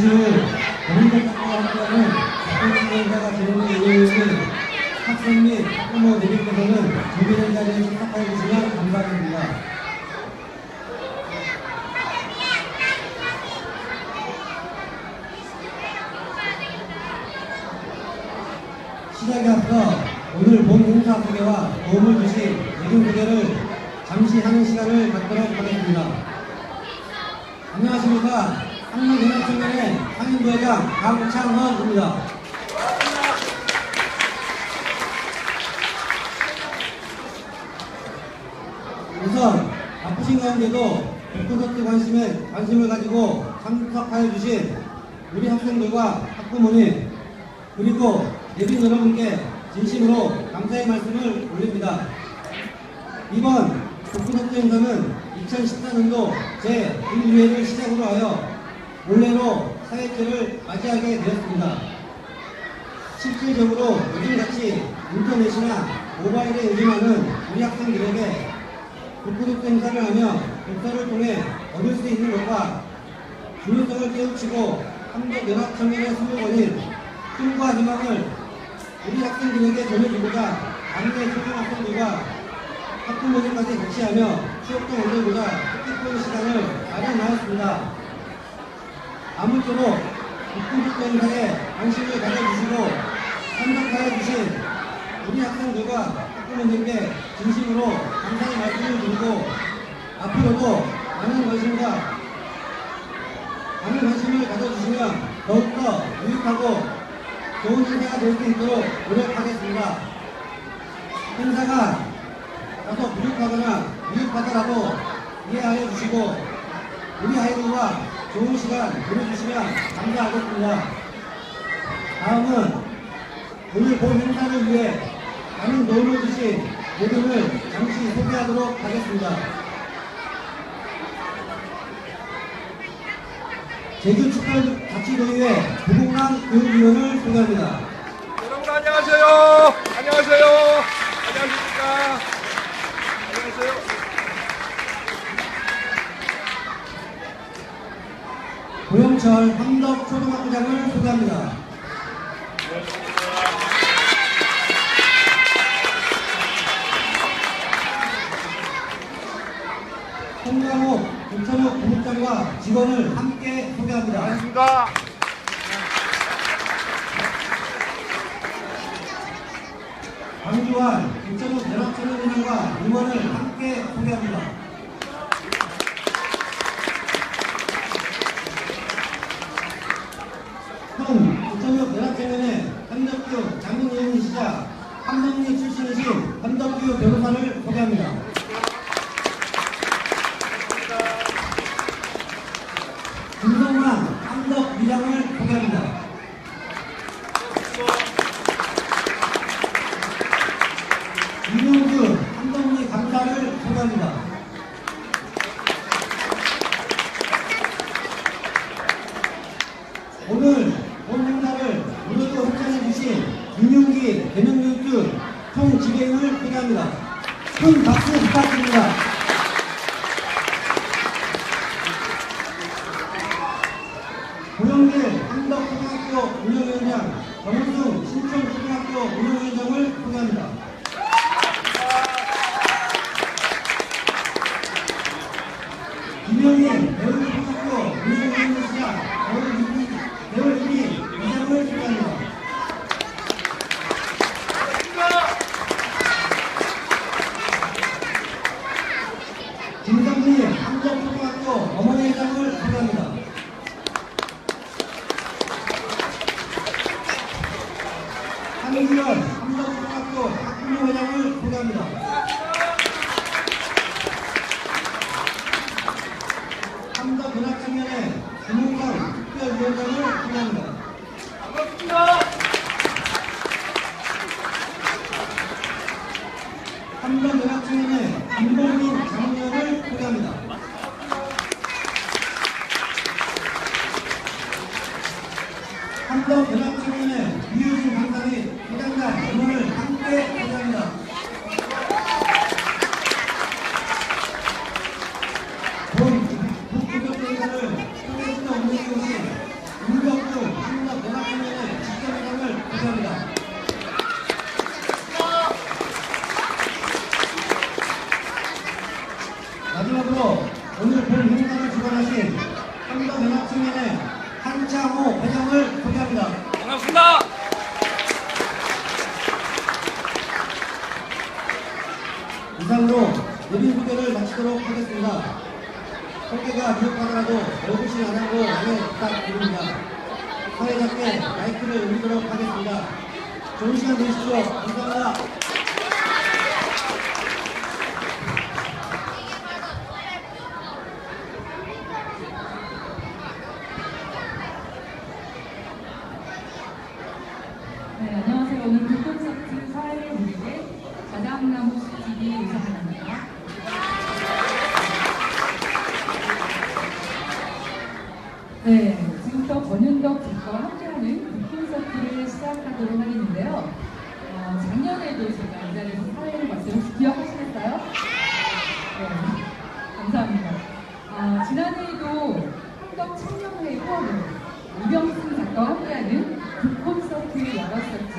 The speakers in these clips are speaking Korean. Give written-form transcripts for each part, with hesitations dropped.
잠시 후 본인들과 함께하는 학생회가 진행될 예정이니 학생 및 학부모 대표께서는 준비된 자리에 출석하여 주시면 감사드립니다. 시작에 앞서 오늘 본 행사 소개와 도움을 주신 예금 소개를 잠시 하는 시간을 갖도록 하겠습니다. 안녕하십니까. 한국연합청년회 상임부회장 강창헌입니다. 우선 바쁘신 가운데도 콘서트 관심을 가지고 참석하여 주신 우리 학생들과 학부모님 그리고 예빈 여러분께 진심으로 감사의 말씀을 올립니다. 이번 콘서트 행사는 2014년도 제1회를 시작으로 하여 올해로 4회째를 맞이하게 되었습니다. 실질적으로 요즘같이 인터넷이나 모바일에 의존하는 우리 학생들에게 콘서트 행사를 하며 독서를 통해 얻을 수 있는 것과 중요성을 깨우치고 한국연합청년회 소유원인 꿈과 희망을 우리 학생들에게 전해주고자 당내 초등학생들과 학부모님까지 같이 하며 추억도 만들고자 뜻깊은 시간을 마련하였습니다. 아무쪼록 콘서트 행사에 관심을 가져주시고 참석하여 주신 우리 학생들과 학부모님께 진심으로 감사의 말씀을 드리고 앞으로도 많은 관심을 가져주시면 더욱더 유익하고 좋은 행사가 될 수 있도록 노력하겠습니다. 행사가 다소 부족하거나 미흡하더라도 이해하여 주시고 우리 아이들과 좋은 시간 보내주시면 감사하겠습니다. 다음은 오늘 본 행사를 위해 많은 도움을 주신 모두를 잠시 소개하도록 하겠습니다. 제주축구자치도의회 부국남 교육위원을 소개합니다. 여러분 안녕하세요. 안녕하세요. 안녕하십니까. 안녕하세요. 고영철 함덕초등학교장을 소개합니다. 홍강호 김천욱 부국장과 직원을 함께 소개합니다. 반갑습니다. 강주환 김천욱 연합청년회장과 임원을 함께 소개합니다. 현 김천욱 연합청년회 한덕규 장로님이시자 한덕리 출신이신 한덕규 변호사를 소개합니다. 김성만 한덕위장을 소개합니다. 이명주 한덕리 강사를 소개합니다. 오늘 본 행사를 무료로 협찬해 주신 윤용기 개명교육주 총지배인을 소개합니다. 큰 박수 부탁드립니다. 고영길 한덕초등학교 운영위원장 정우승 신촌초등학교 운영위원장을 소개합니다. 김영인 배울초등학교 운영위원장이시자 배울이기 이장을 소개합니다. 김성민 한덕초등학교 어머니회장을 소개합니다. 한기현 함덕초등학교 학부모회장을 소개합니다. 함덕연합청년회 김홍상 특별위원장을 소개합니다. 반갑습니다. 함덕연합청년회 김봉민 장로위원을 소개합니다. 함덕연합청년회 이유진 강사 및 회장단 임원을 함께 소개합니다. 본 북교육대회를 소개해주는 운동에 오신 이상으로 예비 후보를 마치도록 하겠습니다. 홍계가 부족하더라도 얼굴씩 안 하고 안에 부탁드립니다. 사회자께 마이크를 올리도록 하겠습니다. 좋은 시간 되십시오. 감사합니다. 네, 안녕하세요. 오늘 북콘서트 사회를 위해 자장나무 TV 우상입니다. 네, 지금부터 권윤덕 작가와 함께하는 북콘서트를 시작하도록 하겠는데요. 작년에도 제가 이 자리에서 사회를 봤어요. 혹시 기억하시겠어요? 네, 감사합니다. 지난해에도 한덕 청년회 후원으로 이병승 작가와 함께하는 북콘서트를 열었었죠.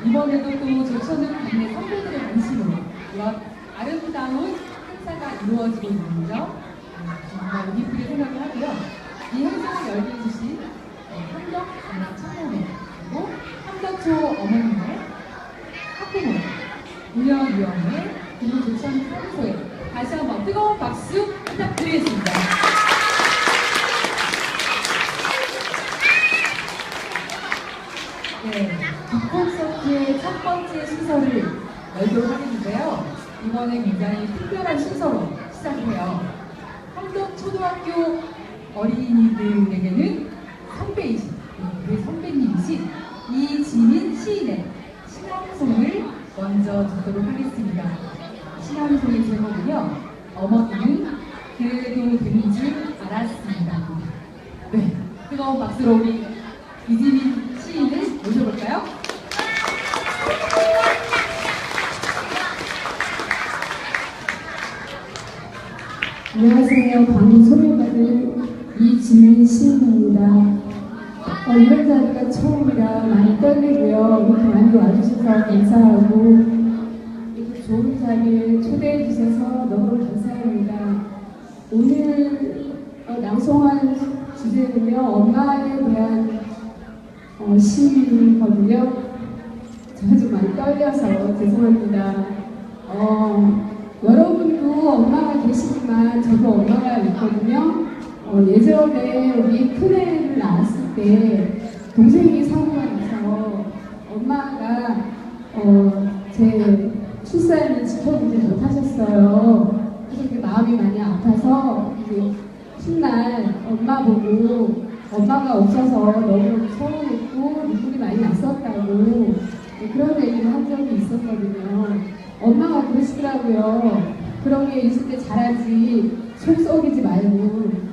이번에도 또 조천은 국내 선배들의 관심으로 아름다운 행사가 이루어지고 있는 점 정말 의미있게 생각을 하고요. 이 행사를 열게 해주신 한덕 문화 청년회 그리고 한덕초 어머님의 학부모 운영위원회 그리고 조천 사무소에 다시 한번 뜨거운 박수 부탁드리겠습니다. 네, 북콘서트의 첫 번째 순서를 열도록 하겠는데요. 이번에 굉장히 특별한 순서로 시작해요. 한덕초등학교 어린이들에게는 선배이신, 그 선배님이신 이지민 시인의 신앙송을 먼저 듣도록 하겠습니다. 신앙송의 제목은요, 어머니는 그래도 되는 줄 알았습니다. 네, 뜨거운 박수로 우리 이지민 시인을 모셔볼까요? 안녕하세요. 방금 소개받은 이지민 시인입니다. 이런 자리가 처음이라 많이 떨리고요. 이렇게 많이 와주셔서 감사하고 이렇게 좋은 자리에 초대해 주셔서 너무 감사합니다. 오늘 낭송한 주제는요. 엄마에 대한 시이거든요. 제가 좀 많이 떨려서 죄송합니다. 여러분도 엄마가 계시지만 저도 엄마가 있거든요. 예전에 우리 큰애를 낳았을 때 동생이 사고가 나서 엄마가 제 출산을 지켜보지 못하셨어요. 그래서 이렇게 마음이 많이 아파서 이제 훗날 엄마 보고 엄마가 없어서 너무 서운했고 눈물이 많이 났었다고 그런 얘기를 한 적이 있었거든요. 엄마가 그러시더라고요. 그런 게 있을 때 잘하지 속 썩이지 말고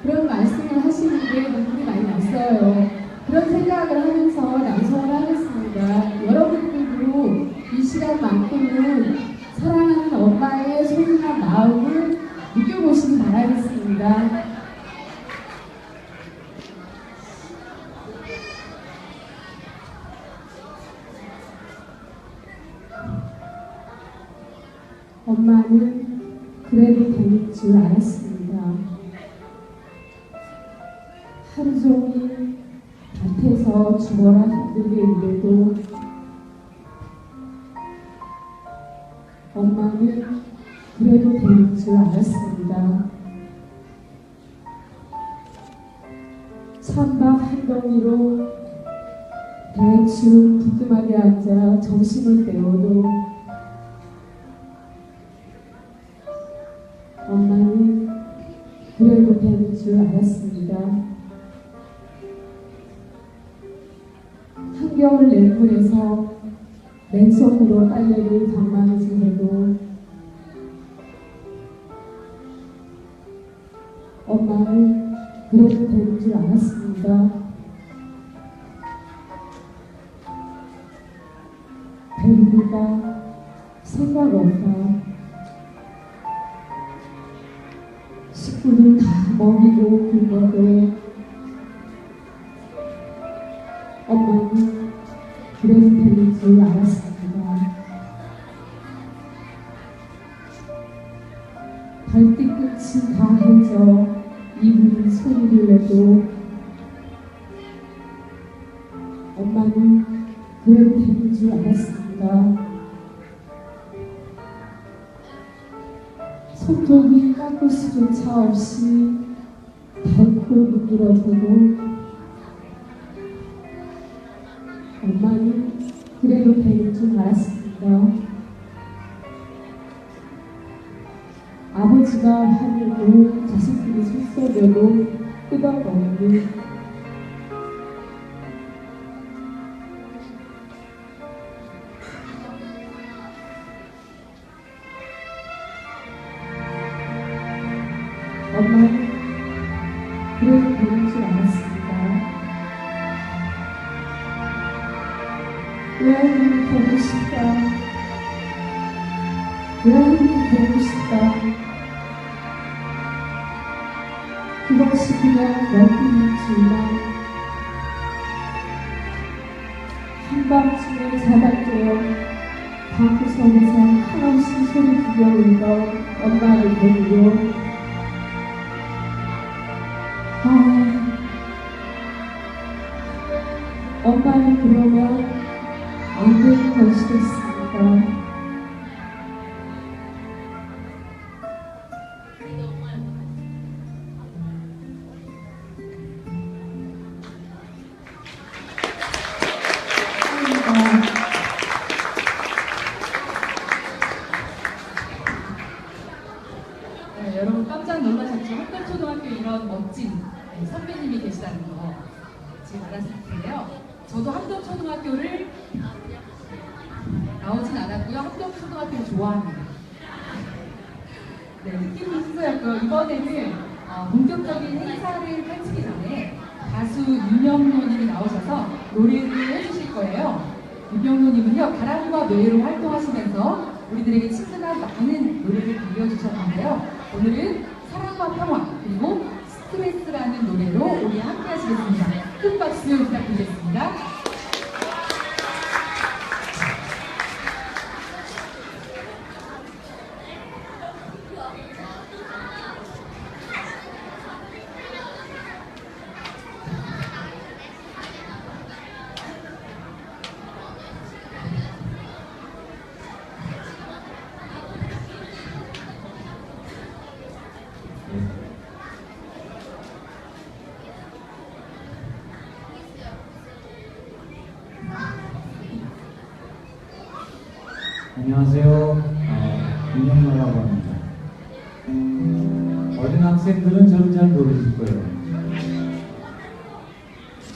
그런 말씀을 하시는데 눈물이 많이 났어요. 그런 생각을 하면서 낭송을 하겠습니다. 여러분들도 이 시간만큼은 사랑하는 엄마의 소중한 마음을 느껴보시기 바라겠습니다. 엄마는 그래도 될 줄 알았습니다. 하루 종일 밭에서 죽어라 힘들게 일해도 엄마는 그래도 될 줄 알았습니다. 찬밥 한 덩이로 대충 부뚜막에 앉아 점심을 때워도 엄마는 그래도 될 줄 알았습니다. 한겨울 냇물에서 맨손으로 빨래를 방망이질해도 엄마는 그래도 될 줄 알았습니다. 배우리가 생각 없다. 식구들 다 먹이고 굶어도 엄마는 그래도 될 줄 알았습니다. 발뒤끝이 다 해져 이불이 소리를 내도 엄마는 그래도 될 줄 알았습니다. 손톱이 깎을 수조차 없이 덜컥 누들어보고 엄마는 그래도 배울 줄 알았습니다. 아버지가 하늘고 자식들이 손써려도 끄덕없는 엄마는 그래도 배울 줄 알았습니다. 왜 보고 싶다. 왜 보고 싶다. 그것이 그냥 먹기일지만 한밤중에 자다 깨어 방구석에서 한없이 소리 들려오던 엄마를 보고 엄마는 그러면 안 되는 것이겠습니다. 네, 여러분 깜짝 놀라셨죠? 한별초등학교 이런 멋진 선배님이 계시다는 거 지금 알았을 텐데요. 저도 한별초등학교를 나오진 않았고요. 한별초등학교를 좋아합니다. 네, 느낌이 있어요. 이번에는 본격적인 행사를 펼치기 전에 가수 윤영로님이 나오셔서 노래를 해주실 거예요. 윤영로님은요, 바람과 매로 활동하시면서 우리들에게 친근한 많은 노래를 들려주셨는데요. 오늘은 사랑과 평화 그리고 스트레스라는 노래로 우리 함께 하시겠습니다. 큰 박수 부탁드리겠습니다. 안녕하세요. 윤영로라고 합니다. 어린 학생들은 저를 잘 모르실 거예요.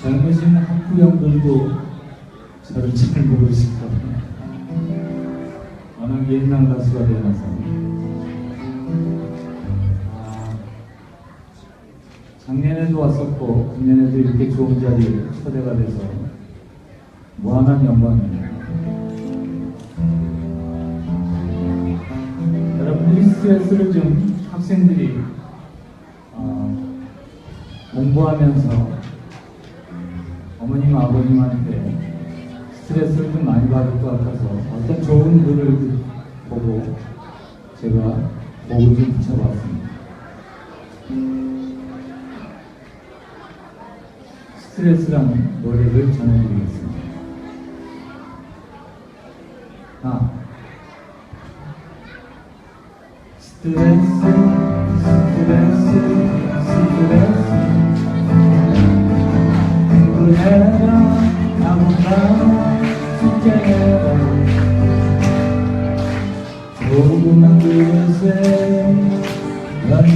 젊으신 학부형들도 저를 잘 모르실 거예요. 워낙 옛날 가수가 되어서. 작년에도 왔었고 금년에도 이렇게 좋은 자리에 초대가 돼서 무한한 영광입니다. 여러분들이 스트레스를 좀 학생들이 공부하면서 어머님 아버님한테 스트레스를 좀 많이 받을 것 같아서 어떤 좋은 글을 보고 제가 곡을 좀 붙여봤습니다. 스트레스라는 노래를 전해드리겠습니다. 스트레스 스트레스 스트레스 공부해라 가보라 숙제해라 조그만 그릇에 연유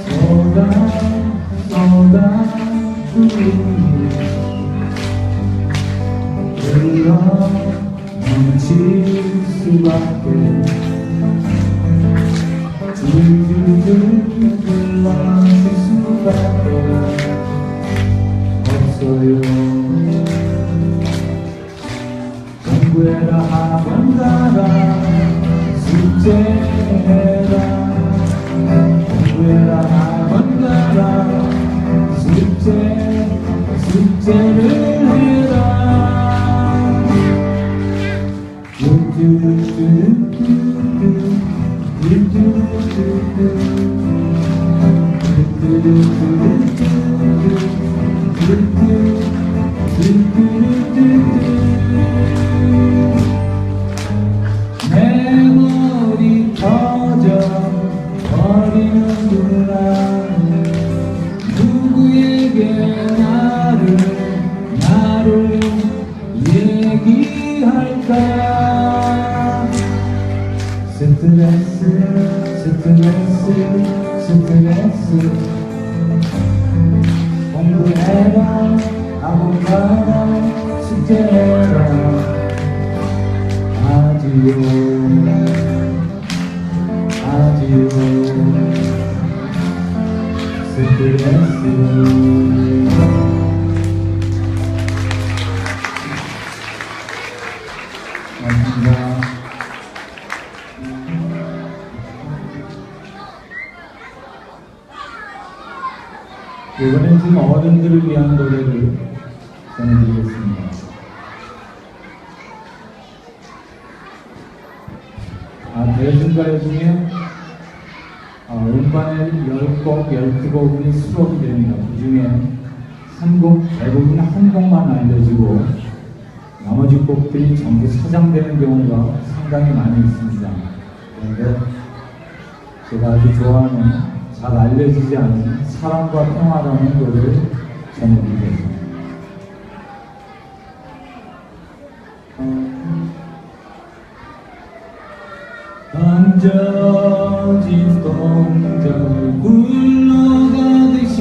쏟아 흘러 넘칠 수밖에 줄줄줄 흘러넘칠 수밖에 없어요. 공부해라 학원 가라 숙제해라 공부해라 학원 가라 숙제를 해라 내 나는 누구에게 나를 얘기할까. 스트레스 공부해라 학원 가라 숙제해라 아디오 스트레스. 고맙습니다. 이번엔 지금 어른들을 위한 노래를 전해드리겠습니다. 대중가요 중에 음반에 10곡, 12곡이 수록이 됩니다. 그 중에 대부분 한 곡만 알려지고 나머지 곡들이 전부 사장되는 경우가 상당히 많이 있습니다. 그런데 제가 아주 좋아하는 잘 알려지지 않은 사랑과 평화라는 노래를 전해드리겠습니다. 던져진 동전 굴러가듯이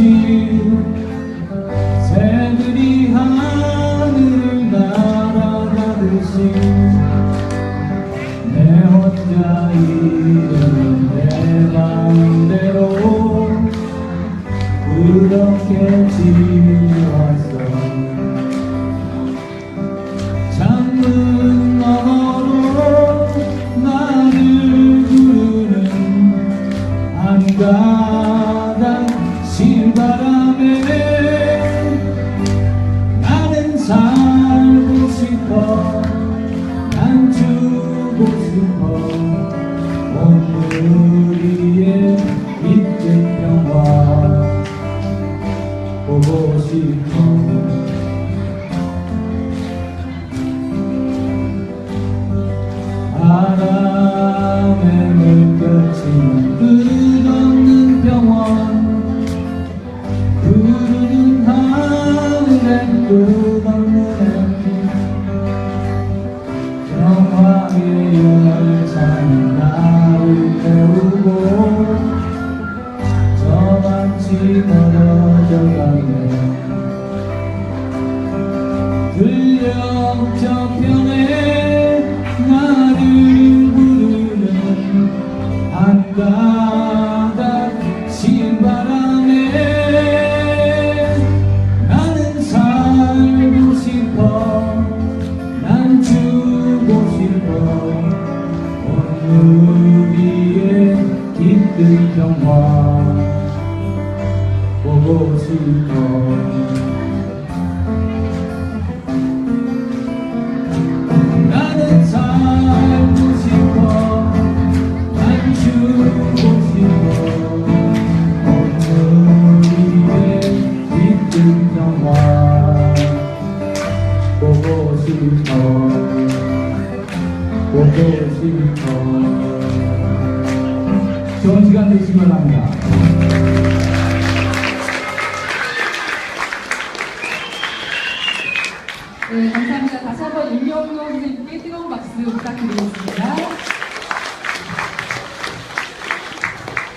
새들이 하늘을 날아가듯이 내 혼자 이르는 내 맘대로 그렇게 지내왔어. 창문 너머로 나를 부르는 한가닥 실바람에 나는 살고 싶어. 난 주고 싶어. 오늘의 깃든 평화 보고 싶어. 바람에 물결치는 끝없는 병원 푸르른 하늘에 끝없는 햇빛 평화의 열차는 나를 태우고 저만치 멀어져가네. 들려 저편에 나를 부르는 한가닥 신바람에 나는 살고 싶어. 난 주고 싶어. 오늘 위에 깃든 평화 보고 싶어. 나는 살고 싶어. 난 주고 싶어. 오늘 위에 깃든 평화 보고 싶어. 보고 싶어. 좋은 시간 되시기 바랍니다. 네, 감사합니다. 다시 한번 임영로 선생님께 뜨거운 박수 부탁드리겠습니다.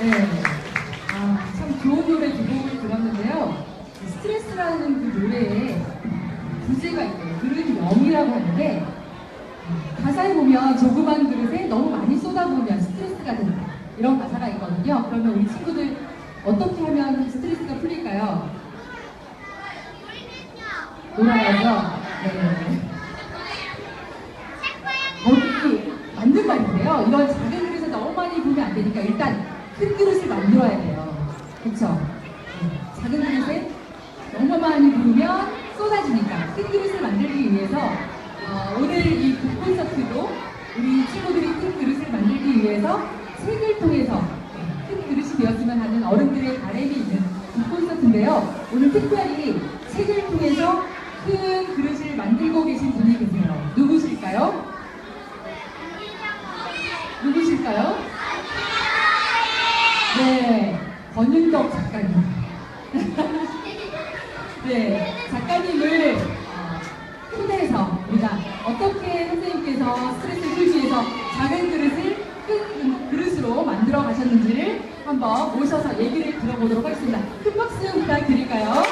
네, 참 좋은 노래 두 곡을 들었는데요. 스트레스라는 그 노래에 부제가 있고요. 그릇 0이라고 하는데 가사에 보면 조그만 그릇에 너무 많이 쏟아부으면 스트레스가 된다. 이런 가사가 있거든요. 그러면 우리 친구들 어떻게 하면 스트레스가 풀릴까요? 놀아야죠. 네. 거기 만든 말인데요. 이런 작은 그릇에 너무 많이 부으면 안 되니까 일단 큰 그릇을 만들어야 돼요. 그쵸? 작은 그릇에 너무 많이 부으면 쏟아지니까 큰 그릇을 만들기 위해서 오늘 이 콘서트도 우리 친구들이 큰 그릇을 만들기 위해서 책을 통해서 큰 그릇이 되었으면 하는 어른들의 바람이 있는 콘서트인데요. 오늘 특별히 책을 통해서 큰 그릇을 만들고 계신 분이 계세요. 누구실까요? 누구실까요? 네. 권윤덕 작가님. 네, 작가님을 초대해서 우리가 어떻게 선생님께서 스트레스를 풀기위해서 작은 그릇을 큰 그릇으로 만들어 가셨는지를 한번 모셔서 얘기를 들어보도록 하겠습니다. 큰 박수 부탁드릴까요?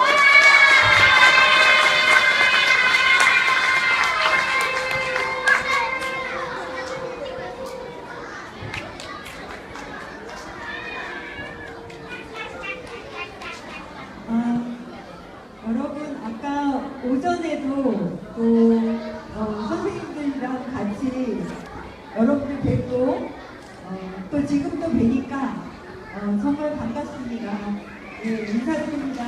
여러분 아까 오전에도 또 선생님들이랑 같이 여러분들 뵙고 또 지금도 뵈니까 정말 반갑습니다. 네, 인사드립니다.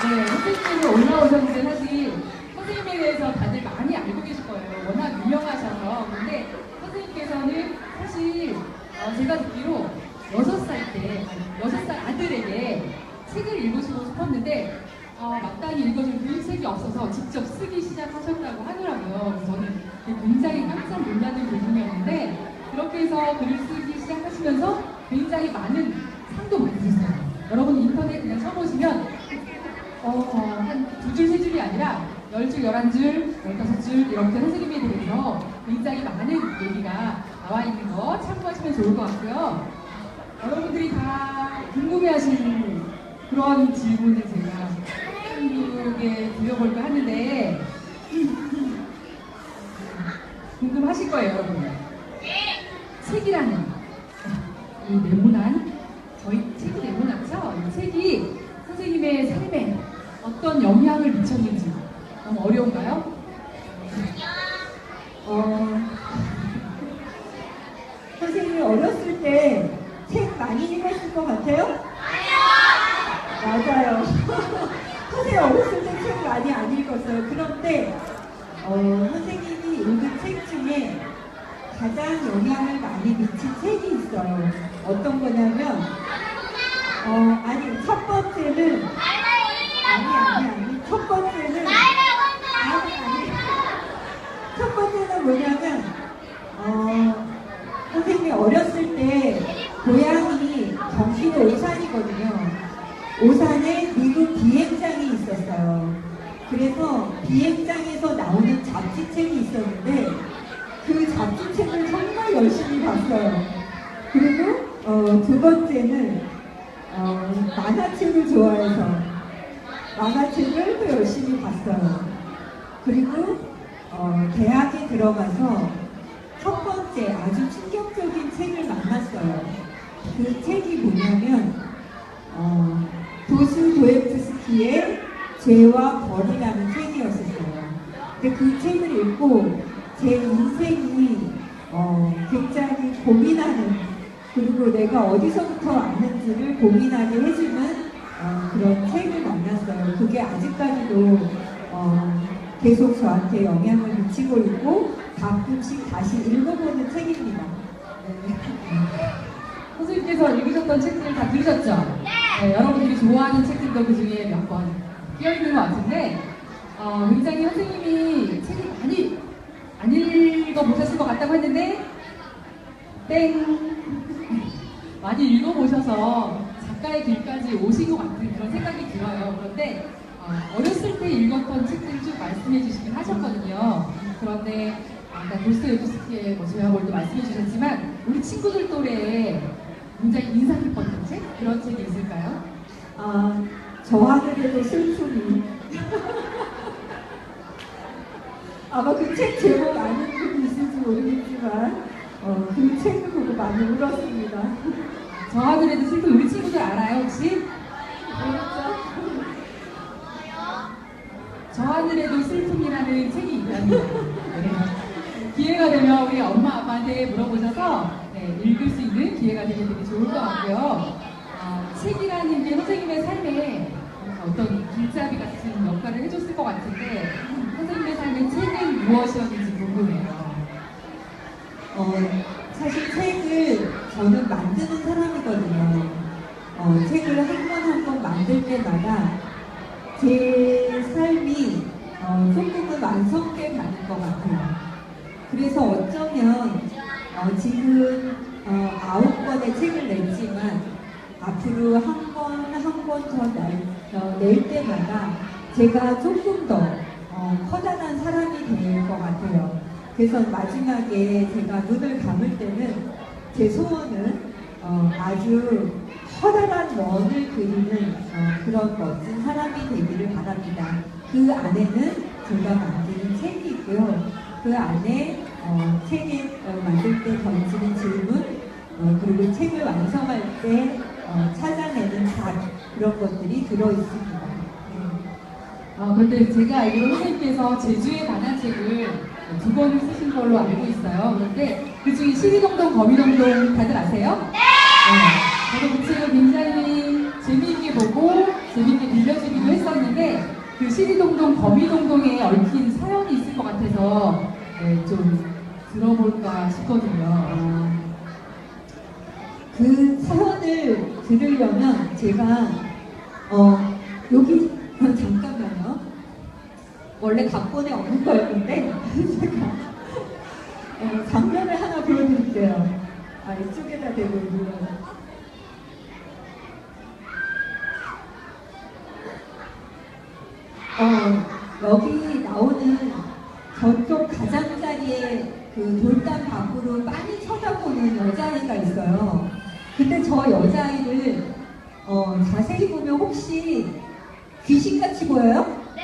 네, 선생님이 올라오셨는데 사실 선생님에 대해서 다들 많이 알고 계실 거예요. 워낙 유명하셔서. 근데 선생님께서는 사실 제가 듣기로 6살 아들에게 책을 읽으시고 싶었는데 마땅히 읽어줄 그 책이 없어서 직접 쓰기 시작하셨다고 하더라고요. 그래서 저는 굉장히 깜짝 놀라는 부분이었는데 그렇게 해서 글을 쓰기 시작하시면서 굉장히 많은 상도 받으셨어요. 여러분 인터넷 그냥 쳐보시면 한 2줄, 3줄이 아니라 10줄, 11줄, 15줄 이렇게 선생님에 대해서 굉장히 많은 얘기가 나와 있는 거 참고하시면 좋을 것 같고요. 여러분들이 다 궁금해하시는 그런 질문을 제가 한국에 드려볼까 하는데 궁금하실 거예요, 여러분. 책이라는 이 네모난 저희 책이 네모나죠? 이 책이 선생님의 삶에 어떤 영향을 미쳤는지 너무 어려운가요? 선생님이 어렸을 때 책 많이 읽었을 것 같아요? 맞아요. 선생님 어렸을 때 책 많이 안 읽었어요. 그런데 선생님이 읽은 책 중에 가장 영향을 많이 미친 책이 있어요. 어떤 거냐면 아니 첫 번째는 아니 첫 번째는 첫 번째는 뭐냐면 선생님이 어렸을 때 고향이 경기도 오산이거든요. 오산에 미국 비행장이 있었어요. 그래서 비행장에서 나오는 잡지책이 있었는데 그 잡지책을 정말 열심히 봤어요. 그리고 두 번째는 만화책을 좋아해서 만화책을 또 열심히 봤어요. 그리고 대학에 들어가서 첫 번째 아주 충격적인 책을 만났어요. 그 책이 뭐냐면 도스토옙스키의 죄와 벌이라는 책이었었어요. 근데 그 책을 읽고 제 인생이 굉장히 고민하는, 그리고 내가 어디서부터 왔는지를 고민하게 해주는 그런 책을 만났어요. 그게 아직까지도 계속 저한테 영향을 미치고 있고 가끔씩 다시 읽어보는 책입니다. 네. 선생님께서 읽으셨던 책들을 다 들으셨죠? 네, 여러분들이 좋아하는 책들도 그 중에 몇 번 끼어있는 것 같은데 굉장히 선생님이 책을 많이 안 읽어보셨을 것 같다고 했는데 땡! 많이 읽어보셔서 작가의 길까지 오신 것 같은 그런 생각이 들어요. 그런데 어렸을 때 읽었던 책들을 쭉 말씀해 주시긴 하셨거든요. 그런데 아까 도스토옙스키의 죄와벌도 말씀해 주셨지만 우리 친구들 또래에 굉장히 인상 깊었던 책? 그런 책이 있을까요? 저 하늘에도 슬픔이 아마 그 책 제목 아는 분이 있을지 모르겠지만 그 책을 보고 많이 울었습니다. 저 하늘에도 슬픔 우리 친구들 알아요 혹시? 저 하늘에도 슬픔이라는 책이 있답니다. 네. 기회가 되면 우리 엄마 아빠한테 물어보셔서 읽을 수 있는 기회가 되면 되게 좋을 것 같고요. 책이라는 게 선생님의 삶에 어떤 길잡이 같은 역할을 해줬을 것 같은데 선생님의 삶의 책은 무엇이었는지 궁금해요. 사실 책을 저는 만드는 사람이거든요. 책을 한 번 한 번 만들 때마다 제 삶이 조금은 완성돼 가는 것 같아요. 그래서 어쩌면 지금 9권의 책을 냈지만 앞으로 한 권 더 낼 때마다 제가 조금 더 커다란 사람이 될 것 같아요. 그래서 마지막에 제가 눈을 감을 때는 제 소원은 아주 커다란 원을 그리는 그런 멋진 사람이 되기를 바랍니다. 그 안에는 제가 만드는 책이 있고요. 그 안에 책에 만들 때 던지는 질문, 그리고 책을 완성할 때 찾아내는 답, 그런 것들이 들어있습니다. 그런데 제가 알기로 선생님께서 제주에 관한 책을 2권을 쓰신 걸로 알고 있어요. 그런데 그 중에 시리동동 거미동동 다들 아세요? 네! 저도 그 책을 굉장히 재미있게 보고 재미있게 빌려주기도 했었는데 그 시리동동 거미동동에 얽힌 사연이 있을 것 같아서 좀 들어볼까 싶거든요. 그 사연을 들으려면 제가 여기 잠깐만요. 원래 각본에 없는 거였는데 제가 장면을 하나 보여드릴게요. 이쪽에다 대고 있는 여기 나오는 저쪽 가장자리에 그 돌담 밖으로 많이 쳐다보는 여자아이가 있어요. 근데 저 여자아이를 자세히 보면 혹시 귀신같이 보여요? 네.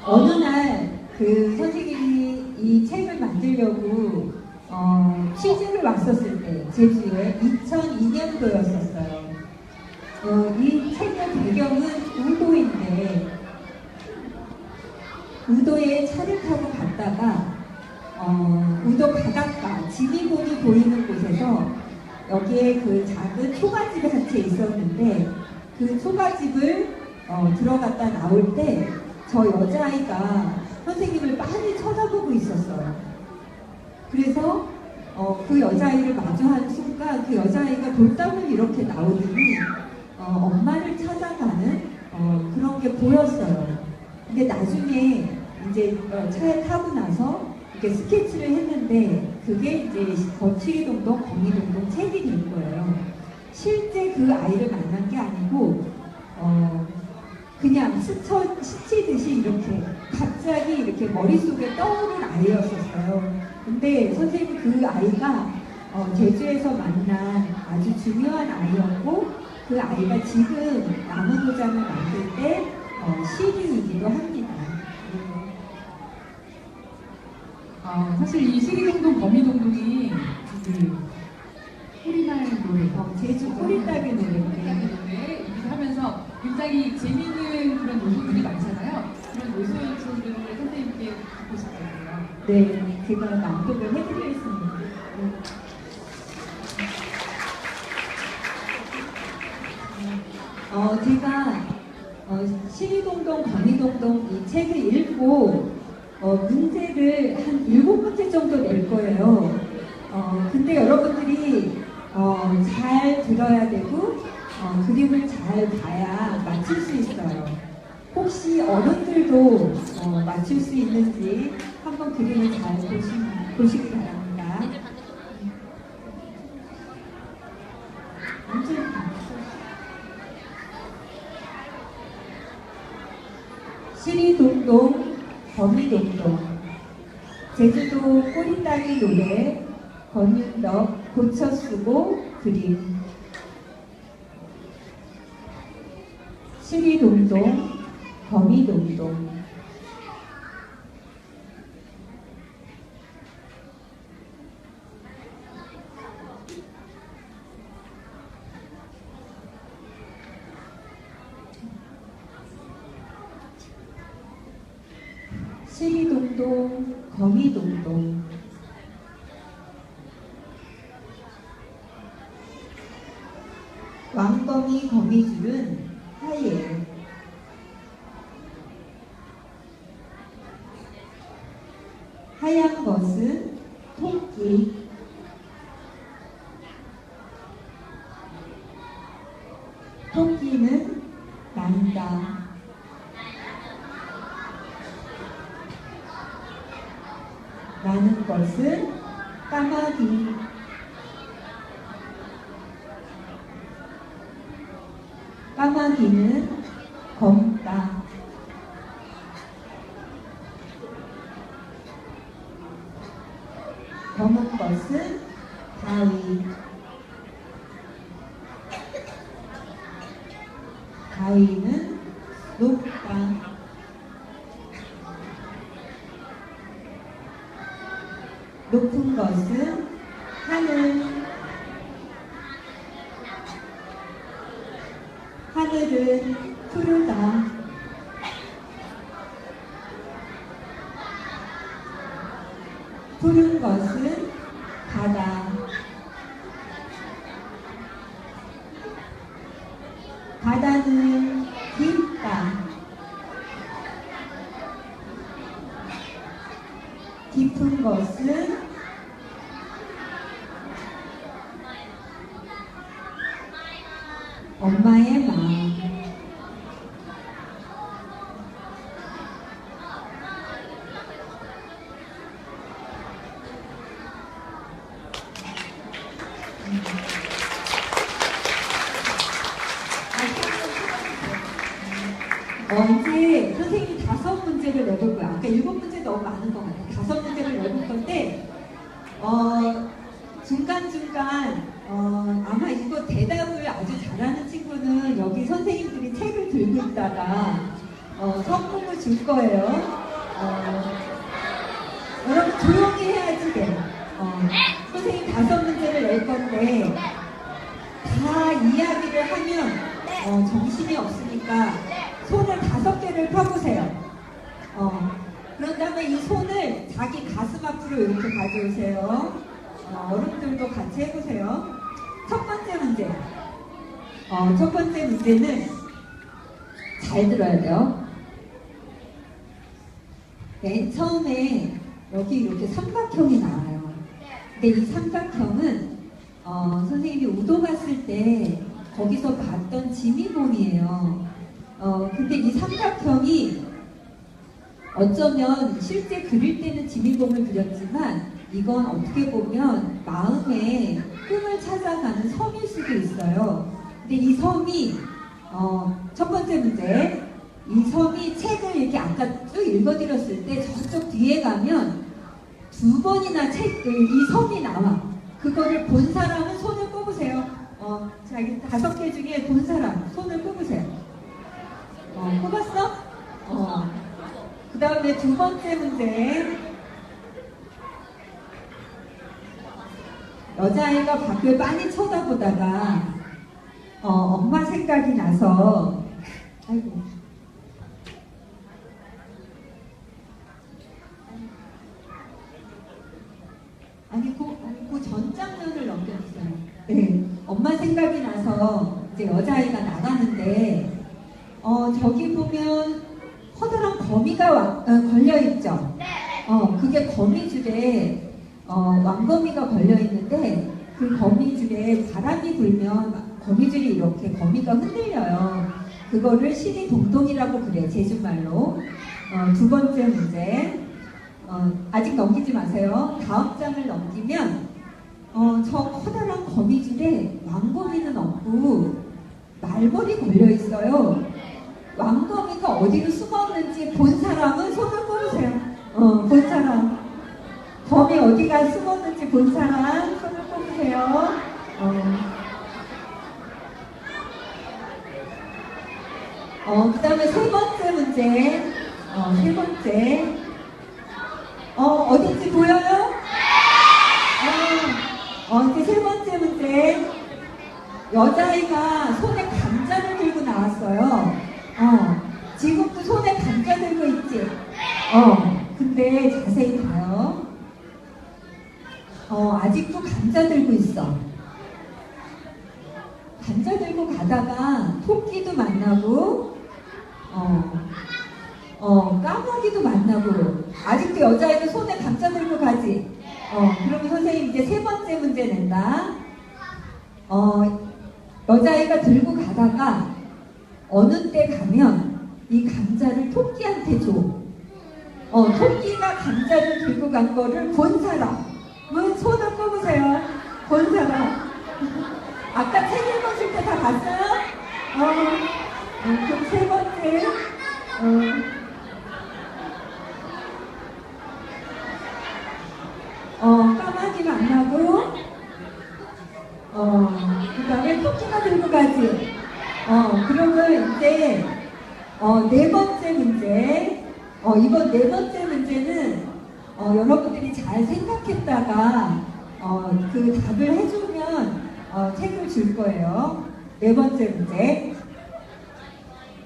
어느 날 그 선생님이 이 책을 만들려고 취재를 왔었을 때 제주에 2002년도였었어요. 이 책의 배경은 우도인데 우도에 차를 타고 갔다가 우도 바닷가 지리봉이 보이는 곳에서 여기에 그 작은 초가집이 한 채 있었는데 그 초가집을 들어갔다 나올 때 저 여자아이가 선생님을 많이 쳐다보고 있었어요. 그래서 그 여자아이를 마주한 순간 그 여자아이가 돌담을 이렇게 나오더니 엄마를 찾아가는 그런 게 보였어요. 근데 나중에 이제 차에 타고 나서 이렇게 스케치를 했는데 그게 이제 거칠이동동 거미동동 책이 된 거예요. 실제 그 아이를 만난 게 아니고 그냥 스치듯이 이렇게 갑자기 이렇게 머릿속에 떠오른 아이였었어요. 근데 선생님 그 아이가 제주에서 만난 아주 중요한 아이였고 그 아이가 지금 나무도장을 만들 때 시리이기도 합니다. 사실 이 시리동동 거미동동이 꼬리날 노래, 제주 꼬리따기 노래 하면서 굉장히 재미있는 그런 요소들이 많잖아요. 그런 요소들을 선생님께 듣고 싶거든요. 네, 제가 낭독을 해드리겠습니다. 제가 시리동동 거미동동 이 책을 읽고 문제를 한 7문제 정도 낼 거예요. 근데 여러분들이 잘 들어야 되고 그림을 잘 봐야 맞출 수 있어요. 혹시 어른들도 맞출 수 있는지 한번 그림을 잘 보시기 바랍니다. 시리동동 거미동동 제주도 꼬리따기 노래 권윤덕 고쳐쓰고 그림 시리동동 거미동동 시리동동 거미동동 왕거미 거미줄은 하얘 하얀 것은 토끼 토끼는 난다 나는 것은 까마귀, 까마귀는 검다. 검은 것은 가위, 가위는 높다. 높은 것은 하늘, 하늘은 푸르다. 푸른 것은 바다, 바다는 깊다. 깊은 것은 엄마의 마음. 이제 선생님이 5문제를 내볼 거야. 아까 7문제 너무 많은 것 같아요. 5문제를 내볼 건데, 중간중간, 아마 이거 대답을 아주 잘하는 친구는 여기 선생님들이 책을 들고 있다가, 선물을 줄 거예요. 여러분 조용히 해야지 돼. 선생님 5문제를 낼 건데, 다 이야기를 하면, 정신이 없으니까, 손을 5개를 펴보세요. 그런 다음에 이 손을 자기 가슴 앞으로 이렇게 가져오세요. 어른들도 같이 해보세요. 첫 번째 문제. 첫 번째 문제는 잘 들어야 돼요. 맨 처음에 여기 이렇게 삼각형이 나와요. 근데 이 삼각형은 선생님이 우도 갔을 때 거기서 봤던 지미봉이에요. 근데 이 삼각형이 어쩌면 실제 그릴 때는 지미봉을 그렸지만 이건 어떻게 보면 마음의 꿈을 찾아가는 섬일 수도 있어요. 근데 이 섬이 첫 번째 문제, 이 섬이 책을 이렇게 아까 쭉 읽어드렸을 때 저쪽 뒤에 가면 2번이나 이 섬이 나와. 그거를 본 사람은 손을 꼽으세요. 자기 5개 중에 본 사람 손을 꼽으세요. 꼽았어? 그 다음에 2번째 문제. 여자아이가 밖을 빤히 쳐다보다가 엄마 생각이 나서 아이고 그 전 장면을 넘겨주세요. 네, 엄마 생각이 나서 이제 여자아이가 나가는데 저기 보면 커다란 거미가 걸려있죠? 그게 거미줄에 왕거미가 걸려있는데 그 거미줄에 바람이 불면 거미줄이 이렇게 거미가 흔들려요. 그거를 시리동동이라고 그래, 제주말로. 2번째 문제. 아직 넘기지 마세요. 다음 장을 넘기면 저 커다란 거미줄에 왕거미는 없고 말벌이 걸려있어요. 왕거미가 어디로 숨었는지 본 사람은 손을 꼽으세요. 본 사람. 거미 어디가 숨었는지 본 사람 손을 꼽으세요. 그 다음에 3번째 문제. 3번째. 어딘지 보여요? 이제 3번째 문제. 여자아이가 손에 감자를 들고 나왔어요. 지금도 손에 감자 들고 있지? 근데 자세히 봐요. 아직도 감자 들고 있어. 감자 들고 가다가 토끼도 만나고, 까마귀도 만나고, 아직도 여자애는 손에 감자 들고 가지. 그러면 선생님 이제 3번째 문제 낸다. 여자애가 들고 가다가 어느 때 가면 이 감자를 토끼한테 줘. 토끼가 감자를 들고 간 거를 본 사람. 손을 꼽으세요. 본 사람. 아까 책 읽었을 때 다 봤어요? 그럼 세 번째. 까마귀 만나고, 그 다음에 토끼가 들고 가지. 그러면 이제, 네 번째 문제. 이번 네 번째 문제는, 여러분들이 잘 생각했다가, 그 답을 해주면, 책을 줄 거예요. 네 번째 문제.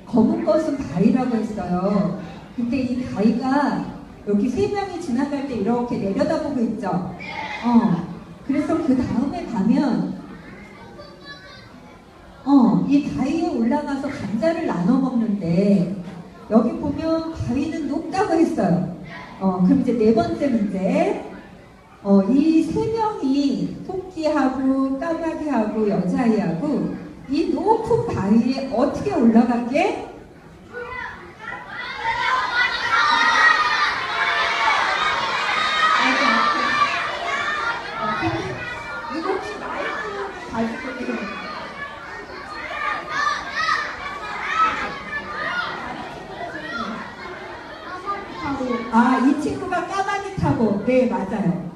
검은 것은 바위라고 했어요. 근데 이 바위가 여기 세 명이 지나갈 때 이렇게 내려다보고 있죠. 그래서 그 다음에 가면 이 바위에 올라가서 감자를 나눠 먹는데 여기 보면 바위는 높다고 했어요. 그럼 이제 네 번째 문제. 이 세 명이 토끼하고 까마귀하고 여자아이하고 이 높은 바위에 어떻게 올라갔게? 이거 혹시 마이크 가지고 계세요? 이 친구가 까마귀 타고, 네, 맞아요.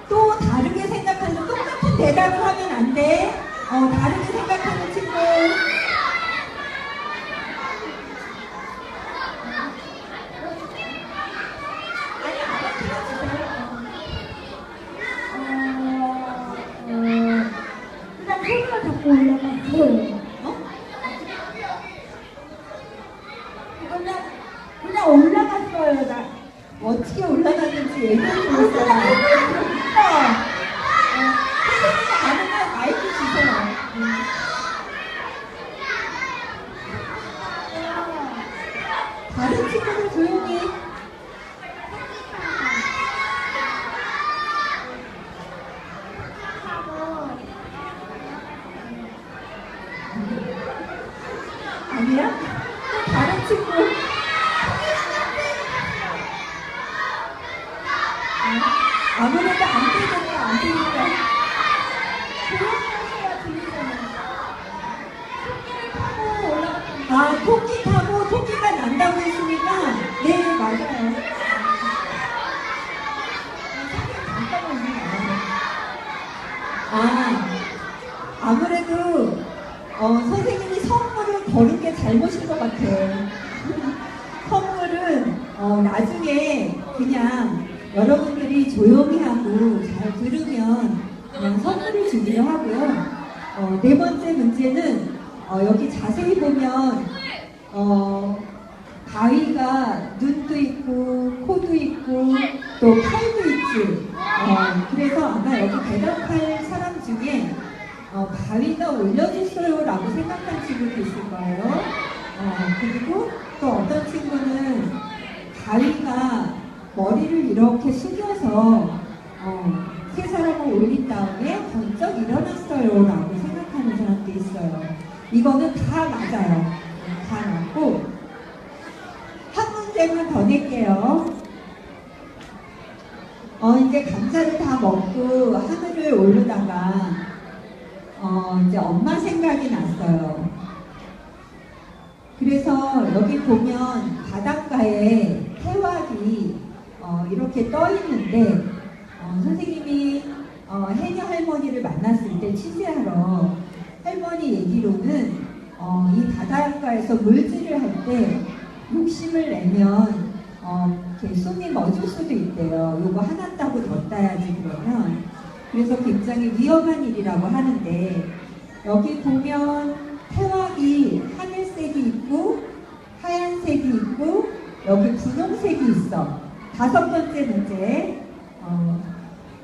또 다르게 생각하는, 똑같은 대답을 하면 안 돼. 다르게 생각하는 친구. 그냥 손으로 잡고 올라갔어요. 그냥 올라갔어요. 나 어떻게 올라갔는지 얘기해 주세요. 선생님이 아는 거 마이크 주세요. 다른 친구들 조용히. 아니야? 다른 친구. 아무래도 안 되겠네, 안 되니까. 토끼 타고 토끼가 난다고 했으니까, 네, 맞아요. 아무래도, 선생님이 선물을 버린 게 잘못인 것 같아요. 선물은, 나중에 그냥 여러분들이 조용히 하고 잘 들으면 그냥 선물을 주기로 하고요. 네 번째 문제는 여기 자세히 보면 바위가 눈도 있고 코도 있고 또 팔도 있지. 그래서 아마 여기 대답할 사람 중에 바위가 올려줬어요 라고 생각한 친구도 있을 거예요. 그리고 또 어떤 친구는 바위가 머리를 이렇게 숙여서 세 사람을 올린 다음에 번쩍 일어났어요 라고 생각하는 사람도 있어요. 이거는 다 맞아요. 다 맞고 한 문제만 더 낼게요. 이제 감자를 다 먹고 하늘을 오르다가 이제 엄마 생각이 났어요. 그래서 여기 보면 바닷가에 해왁이 이렇게 떠 있는데 선생님이 해녀 할머니를 만났을 때 취재하러 할머니 얘기로는 이 바닷가에서 물질을 할 때 욕심을 내면 이렇게 숨이 멎을 수도 있대요. 요거 하나 따고 더 따야지 그러면. 그래서 굉장히 위험한 일이라고 하는데 여기 보면 해왁이 하늘색이 있고 하얀색이 있고 여기 분홍색이 있어. 다섯 번째 문제.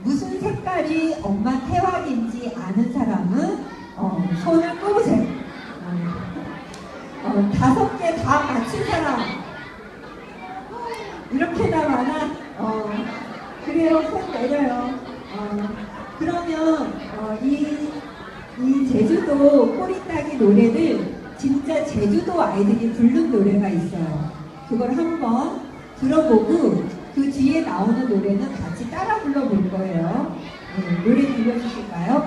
무슨 색깔이 엄마 태왁인지 아는 사람은 손을 꼽으세요. 다섯 개 다 맞힌 사람. 이렇게나 많아? 그래요. 손 내려요. 그러면 이 제주도 꼬리따기 노래를 진짜 제주도 아이들이 부른 노래가 있어요. 그걸 한번 들어보고 그 뒤에 나오는 노래는 같이 따라 불러볼 거예요. 네, 노래 들려주실까요?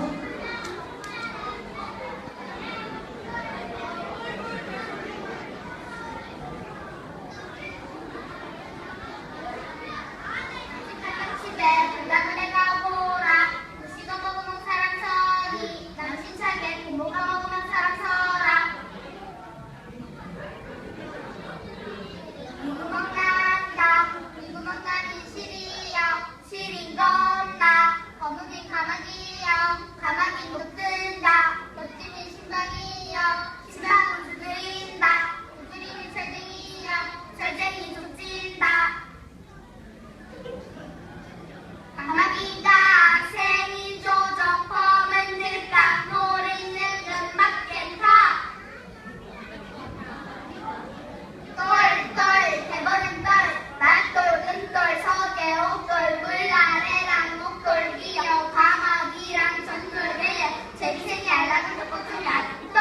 집에 불나는 애가 보라 음식을 먹으면 사람 서리 남친차게 고모가 먹으면 사람 서라 누구 먹난다 누구 먹나니 실이요 실인 겁나 거북이 가마귀요 가마귀 못 든다 멋짐이 신방이요 신방은 두드린다 두드리는 철쟁이요 철쟁이 족진다 강마기가 생일 조정 범은 들까 모르는 건 맞겠다 똘똘 대버는 똘 말똘 은똘 서개 옥돌 물나래랑 목돌 기어 가마기랑 전돌배 제기생이 알라는 것보다 약돌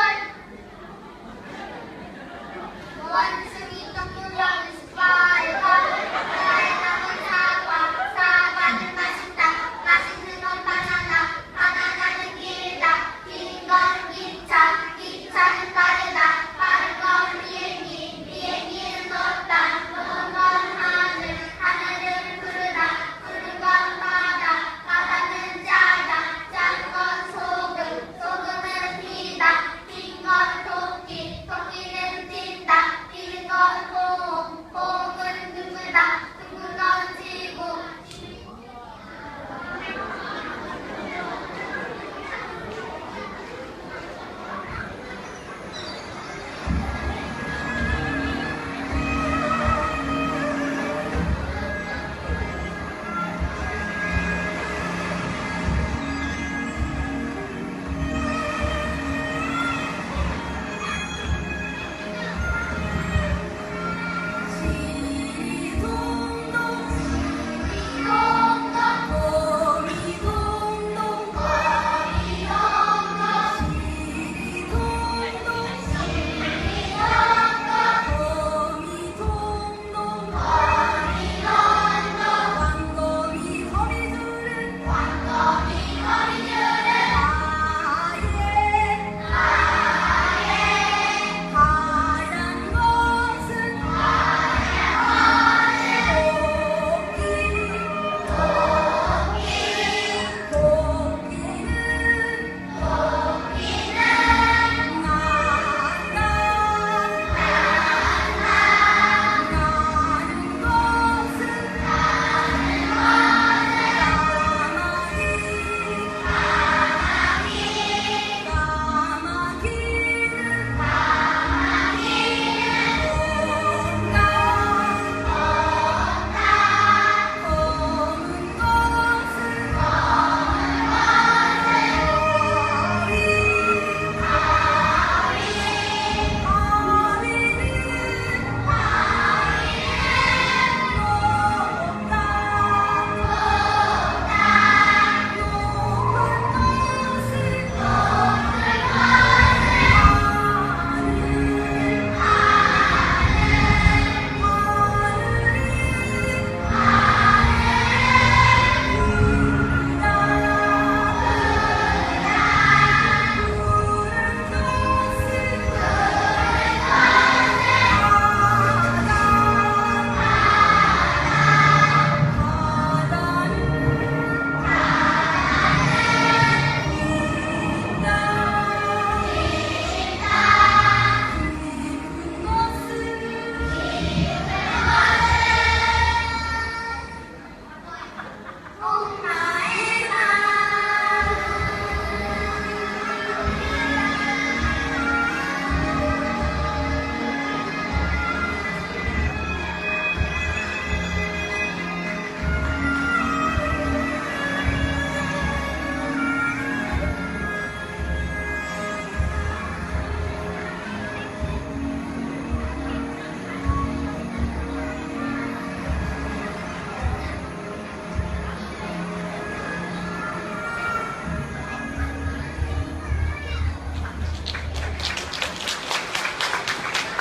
원숭이 똥물러는 스파이걸 나의 사과 사과는 맛있다 맛있는 건 바나나 바나나는 길다 긴 건 기차 기차는 빠르다 빠른 건 비행기 비행기는 높다 높은 건 하늘 하늘은 푸르다 푸른 건 바다 바다는 짜다 짠 건 소금 소금은 피다 핀 건 토끼 토끼는 뛴다 뛰는 건 호응 호응은 둥글다 둥근 건 지구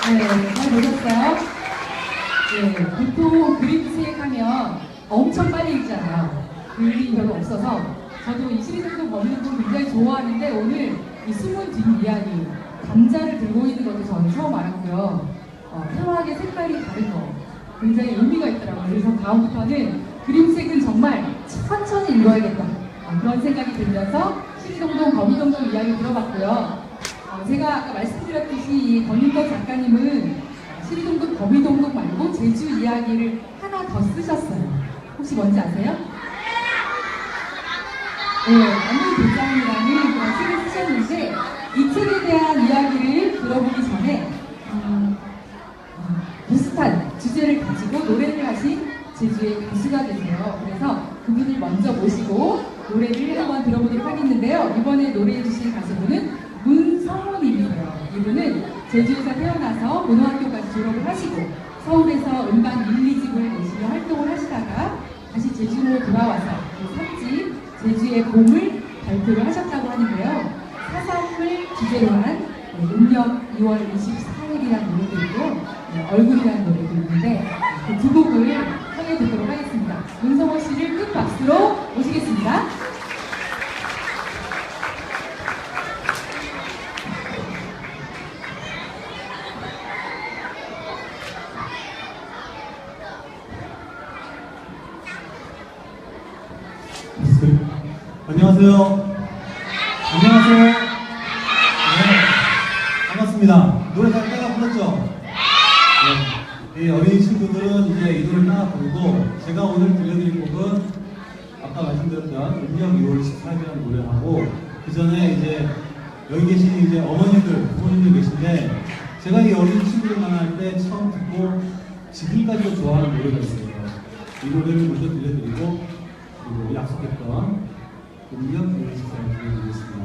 네, 잘 보셨어요? 네, 보통 그림책 하면 엄청 빨리 읽잖아요. 글이 별로 없어서 저도 이 시리즈도 범인도 굉장히 좋아하는데 오늘 이 숨은 뒷이야기 감자를 들고 있는 것도 저는 처음 알았고요. 묘하게 색깔이 다른 거 굉장히 의미가 있더라고요. 그래서 다음부터는 그림책은 정말 천천히 읽어야겠다 그런 생각이 들면서 시리동동 거미동동 이야기 들어봤고요. 제가 아까 말씀드렸듯이 이 권윤덕 작가님은 시리동동 거미동동 말고 제주 이야기를 하나 더 쓰셨어요. 혹시 뭔지 아세요? 네, 나무도장이라는 그런 책을 쓰셨는데 이 책에 대한 이야기를 들어보기 전에 비슷한 주제를 가지고 노래를 하신 제주의 가수가 계세요. 그래서 그분을 먼저 모시고 노래를 한번 들어보도록 하겠는데요. 이번에 노래해 주신 가수분은 문성호님이세요. 이분은 제주에서 태어나서 고등학교까지 졸업을 하시고 서울에서 음반 1, 2집을 내시며 활동을 하시다가 다시 제주로 돌아와서 3집 제주의 봄을 발표를 하셨다고 하는데요. 사삼을 주제로 한 음력 2월 24일이라는 노래도 있고 얼굴이라는 노래도 있는데 그 두 곡을 청해 듣도록 하겠습니다. 문성호 씨를 큰 박수로 모시겠습니다. 안녕하세요. 안녕하세요. 네, 반갑습니다. 노래 잘 따라 불렀죠? 네. 이 어린이 친구들은 이제 이 노래 따라 부르고 제가 오늘 들려드릴 곡은 아까 말씀드렸던 음력 2월 14일이라는 노래하고 그 전에 이제 여기 계신 이제 어머님들, 부모님들 계신데 제가 이 어린이 친구들 만날 때 처음 듣고 지금까지도 좋아하는 노래가 있어요. 이 노래를 먼저 들려드리고 그리고 약속했던 음력 2월 14일 들려드리겠습니다.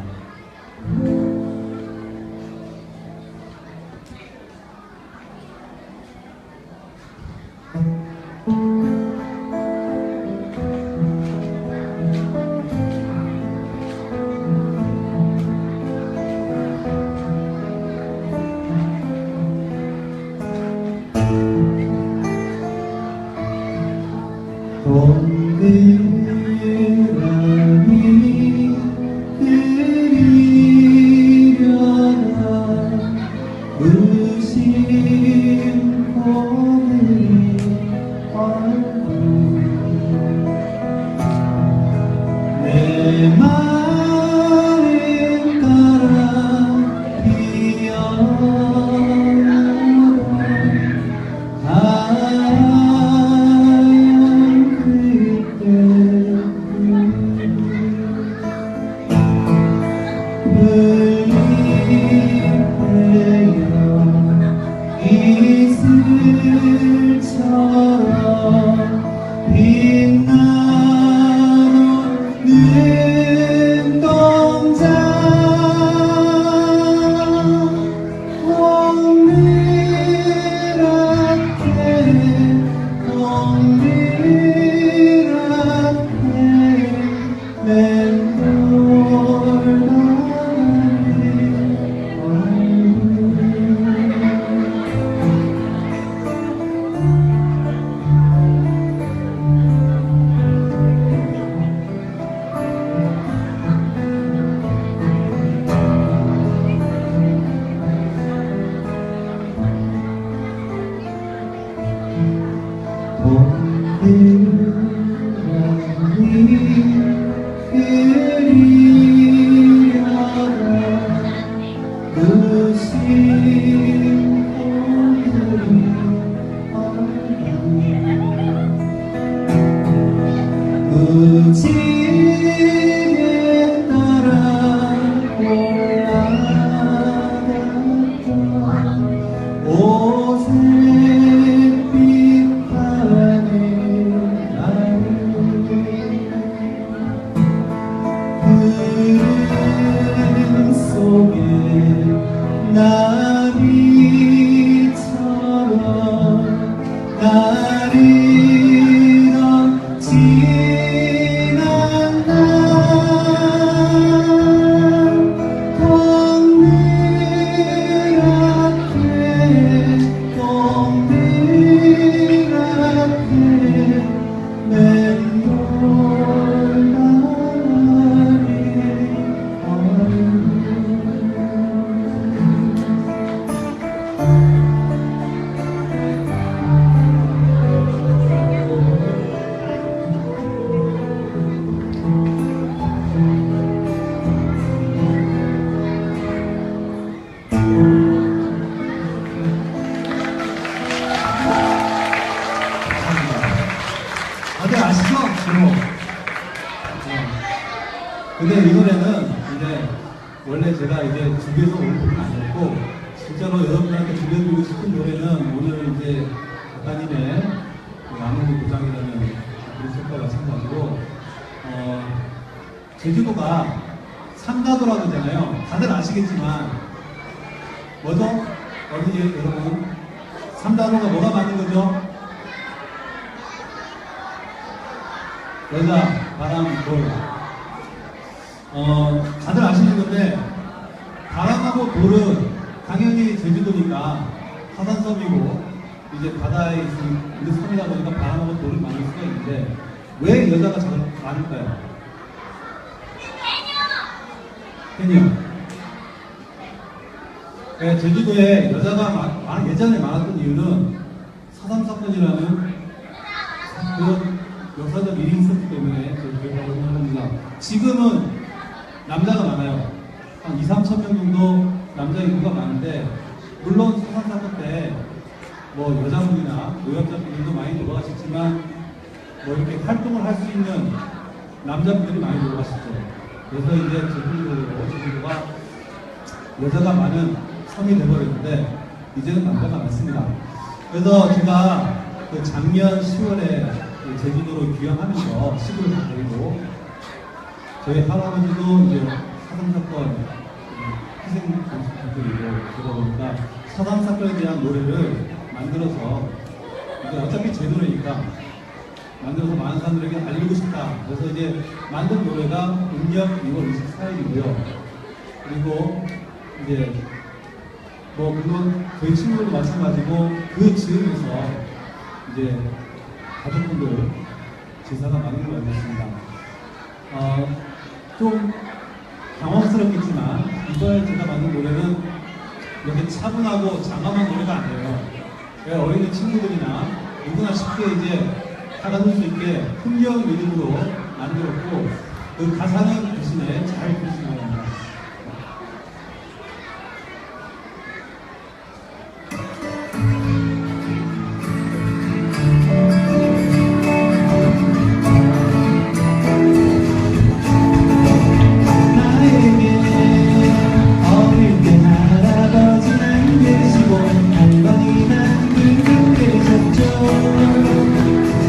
동그라미 그리려나 무심 봄의 얼굴 내 마음 따라 피어나 이슬처럼 빛나는 눈동자 동그랗게 맴돌아가네 원래 제가 이제 준비해서 오늘 곡은 아니었고, 진짜로 여러분들한테 들려드리고 싶은 노래는 오늘 이제 작가님의 나무의 도장이라는 우리 책과 마찬가지고, 제주도가 삼다도라고 하잖아요. 다들 아시겠지만, 뭐죠? 어린이 여러분, 삼다도가 뭐가 맞는 거죠? 여자, 바람, 돌. 다들 아시는 건데, 바람하고 돌은 당연히 제주도니까 화산섬이고, 이제 바다에 있는 섬이다 보니까 바람하고 돌을 만들 수가 있는데, 왜 여자가 잘 많을까요? 해녀. 네, 제주도에 여자가 예전에 많았던 이유는 사삼 사건이라는 그런 역사적 일이 있었기 때문에 그렇다고 생각합니다. 지금은 남자가 많아요. 한 2, 3천 명 정도 남자 인구가 많은데, 물론 사삼 사건 때 뭐 여자분이나 노약자분들도 많이 놀러가셨지만, 뭐 이렇게 활동을 할 수 있는 남자분들이 많이 놀러가셨죠. 그래서 이제 제주도가 여자가 많은 섬이 되어버렸는데, 이제는 남자가 많습니다. 그래서 제가 그 작년 10월에 제주도로 귀향하면서 시골을 다니고, 저희 할아버지도 이제 사삼 사건 희생 분들이고, 그러다 보니까 사삼 사건에 대한 노래를 만들어서, 이제 어차피 제 노래니까 만들어서 많은 사람들에게 알리고 싶다. 그래서 이제 만든 노래가 음력 2월 24일이고요. 그리고 이제 뭐 물론 저희 친구들도 마찬가지고, 그 즈음에서 이제 가족분들 제사가 많은 걸 알고 있습니다. 좀 당황스럽겠지만, 이번에 제가 만든 노래는 이렇게 차분하고 장엄한 노래가 아니에요. 어린이 친구들이나 누구나 쉽게 이제 따라줄 수 있게 흥겨운 리듬으로 만들었고, 그 가사는 대신에 잘 부르시기 바랍니다.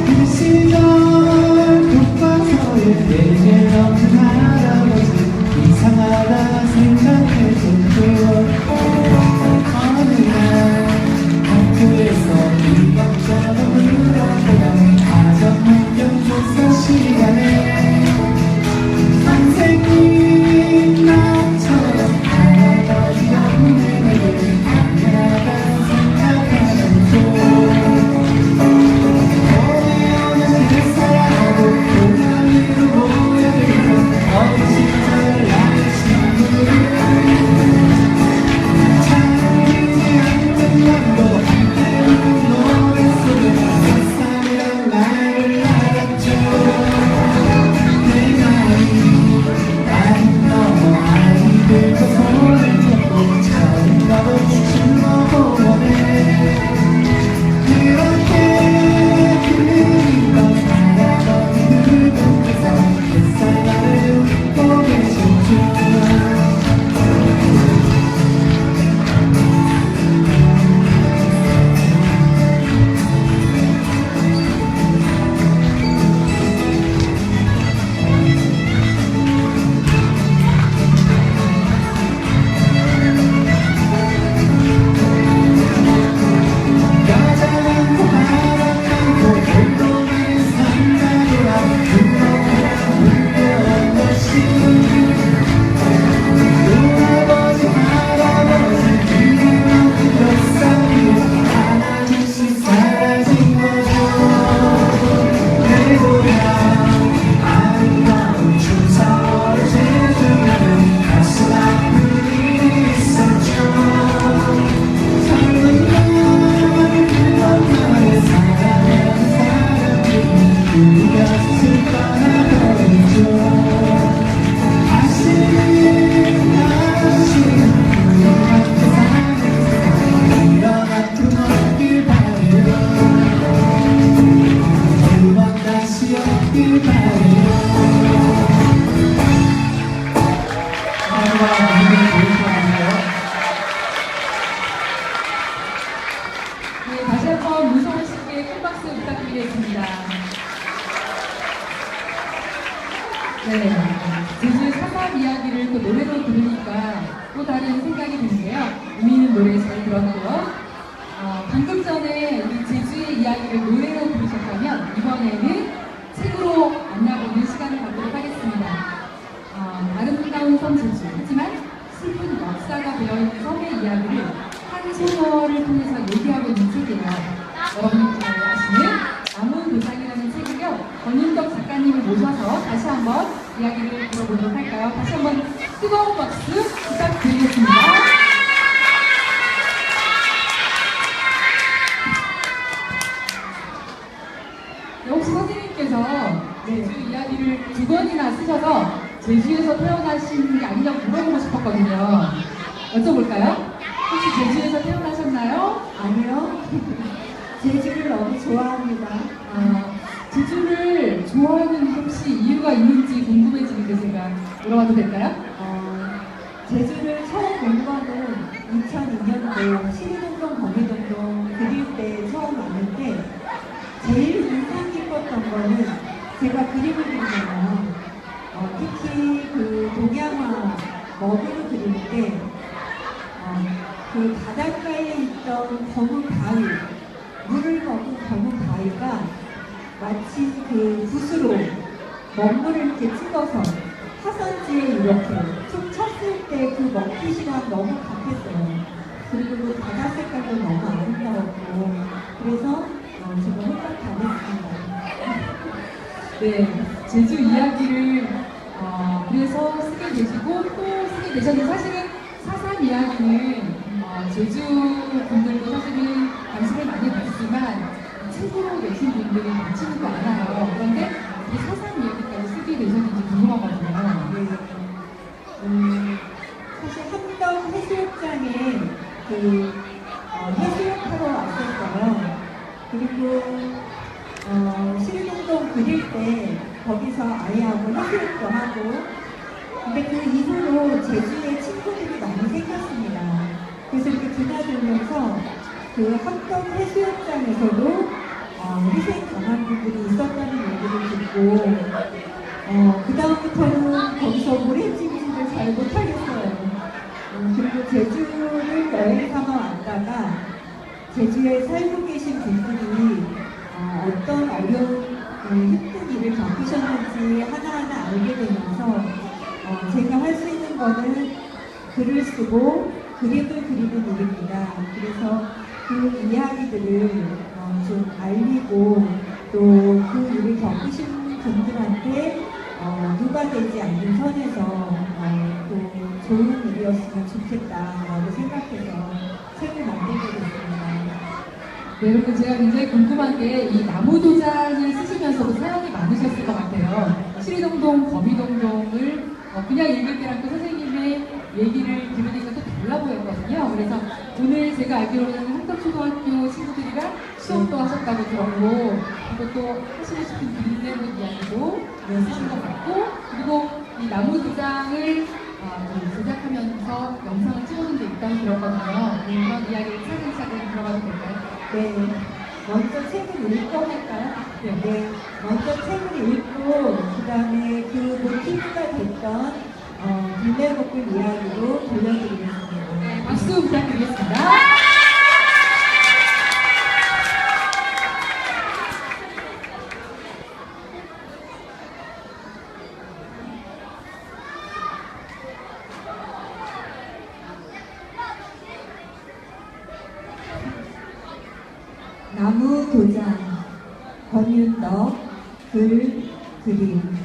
그 시절 교과서에 내제 없는 할아버지 또 다른 생각이 드는데요. 의미 있는 노래 잘 들었고요. 방금 전에 우리 제주의 이야기를 노래로 부르셨다면 이번에는 책으로 만나보는 시간을 갖도록 하겠습니다. 아름다운 섬 제주, 하지만 슬픈 역사가 되어있는 섬의 이야기를 한 소설을 통해서 얘기하고 있는 책이에요. 여러분이 잘 아시는 나무도장이라는 책을요, 권윤덕 작가님을 모셔서 다시 한번 이야기를 들어보도록 할까요? 다시 한번 뜨거운 박수 부탁드리겠습니다. 혹시 선생님께서 제주 이야기를 2권이나 쓰셔서 제주에서 태어나신 게 아니냐고 물어보고 싶었거든요. 여쭤볼까요? 혹시 제주에서 태어나셨나요? 아니요. 제주를 너무 좋아합니다. 제주를 좋아하는 혹시 이유가 있는지 궁금해지는데 제가 물어봐도 될까요? 제주를 처음 본 거는 2002년도 시리동동 거미동동 그릴 때 처음 왔는데 제일 인상 깊었던 거는 제가 그림을 그리잖아요. 특히 그 동양화 먹으로 그릴 때 그 바닷가에 있던 검은 바위, 물을 먹은 검은 바위가 마치 그 붓으로 먹물을 이렇게 찍어서 화산지에 이렇게 툭 쳤을 때 그 먹기시랑 너무 같았어요. 그리고 그 바다 색깔도 너무 아름다웠고 그래서 제가 홀딱 반했습니다. 네, 제주 이야기를 그래서 쓰게 되시고 또 쓰게 되셨는데 사실은 사산 이야기는 제주 분들도 사실은 관심을 많이 받지만 책으로 내신 분들이 많지는 않아요. 그런데 이 사산 이야기까지 쓰게 되셨는지 궁금하거든요. 사실 함덕 해수욕장에 그 해수욕하러 왔었어요. 그리고 시리동동 그릴 때 거기서 아이하고 해수욕도 하고 근데 그 이후로 제주에 친구들이 많이 생겼습니다. 그래서 이렇게 드나들면서 그 함덕 해수욕장에서도 희생 당한 분들이 있었다는 얘기를 듣고 그 다음부터는 거기서 모래찜질을 잘 못하겠어요. 그리고 제주를 여행 삼아 왔다가 제주에 살고 계신 분들이 어떤 어려운 힘든 일을 겪으셨는지 하나하나 알게 되면서 제가 할 수 있는 거는 글을 쓰고 그림을 그리는 일입니다. 그래서 그 이야기들을 좀 알리고 또 그 일을 겪으신 분들한테 누가 되지 않는 선에서 또 좋은 일이었으면 좋겠다라고 생각해서 책을 만들게 됐습니다. 네, 여러분 제가 굉장히 궁금한 게 이 나무도장을 쓰시면서도 사연이 많으셨을 것 같아요. 시리동동, 거미동동을 그냥 읽을 때랑 또 선생님의 얘기를 들으니까 또 달라 보였거든요. 그래서 오늘 제가 알기로는 함덕초등학교 친구들이랑 수업도 하셨다고 들었고 그리고 또 하시고 싶은 그림되는 이야기도 하신 것 같고 그리고 이 나무도장을 제작하면서 영상을 찍어놓은 게 있다고 들었거든요. 그런 이야기를 차근차근 들어가도 될까요? 네, 먼저 책을 읽고 할까요? 네, 먼저 책을 읽고 그 다음에 그 모티브가 됐던 빌레볶음 이야기로 들려드리겠습니다. 네, 박수 부탁드리겠습니다. 나무도장, 권윤덕, 글, 그림.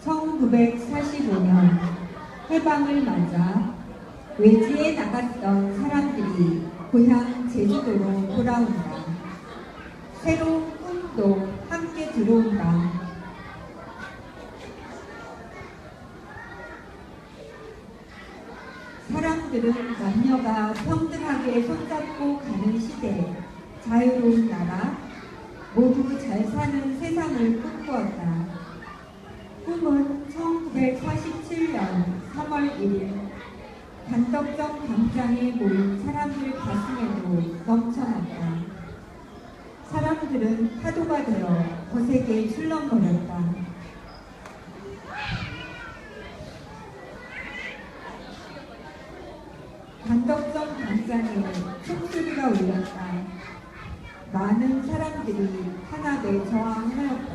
(1945년) 해방을 맞아 외지에 나갔던 사람들이 고향 제주도로 돌아온다. 새로운 꿈도 함께 들어온다. 사람들은 남녀가 평등하게 손잡고 가는 시대, 자유로운 나라, 모두 잘 사는 세상을 꿈꾸었다. 꿈은 1947년 3월 1일 단덕점 광장에 모인 사람들 가슴에도 넘쳐났다. 사람들은 파도가 되어 거세게 출렁거렸다. 단덕점 광장에 총소리가 울렸다. 많은 사람들이 한압에 저항하였다.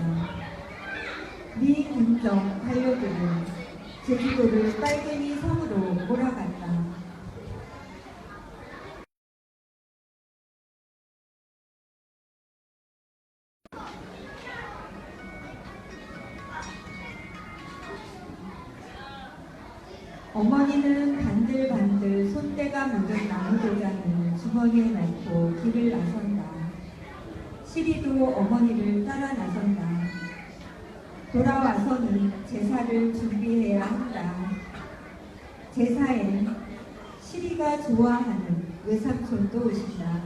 미 군정 관료들은 제주도를 빨갱이 섬으로 몰아갔다. 어머니는 반들반들 손때가 묻은 나무도장을 주머니에 넣고 길을 나선다. 시리도 어머니를 따라 나선다. 돌아와서는 제사를 준비해야 한다. 제사엔 시리가 좋아하는 외삼촌도 오신다.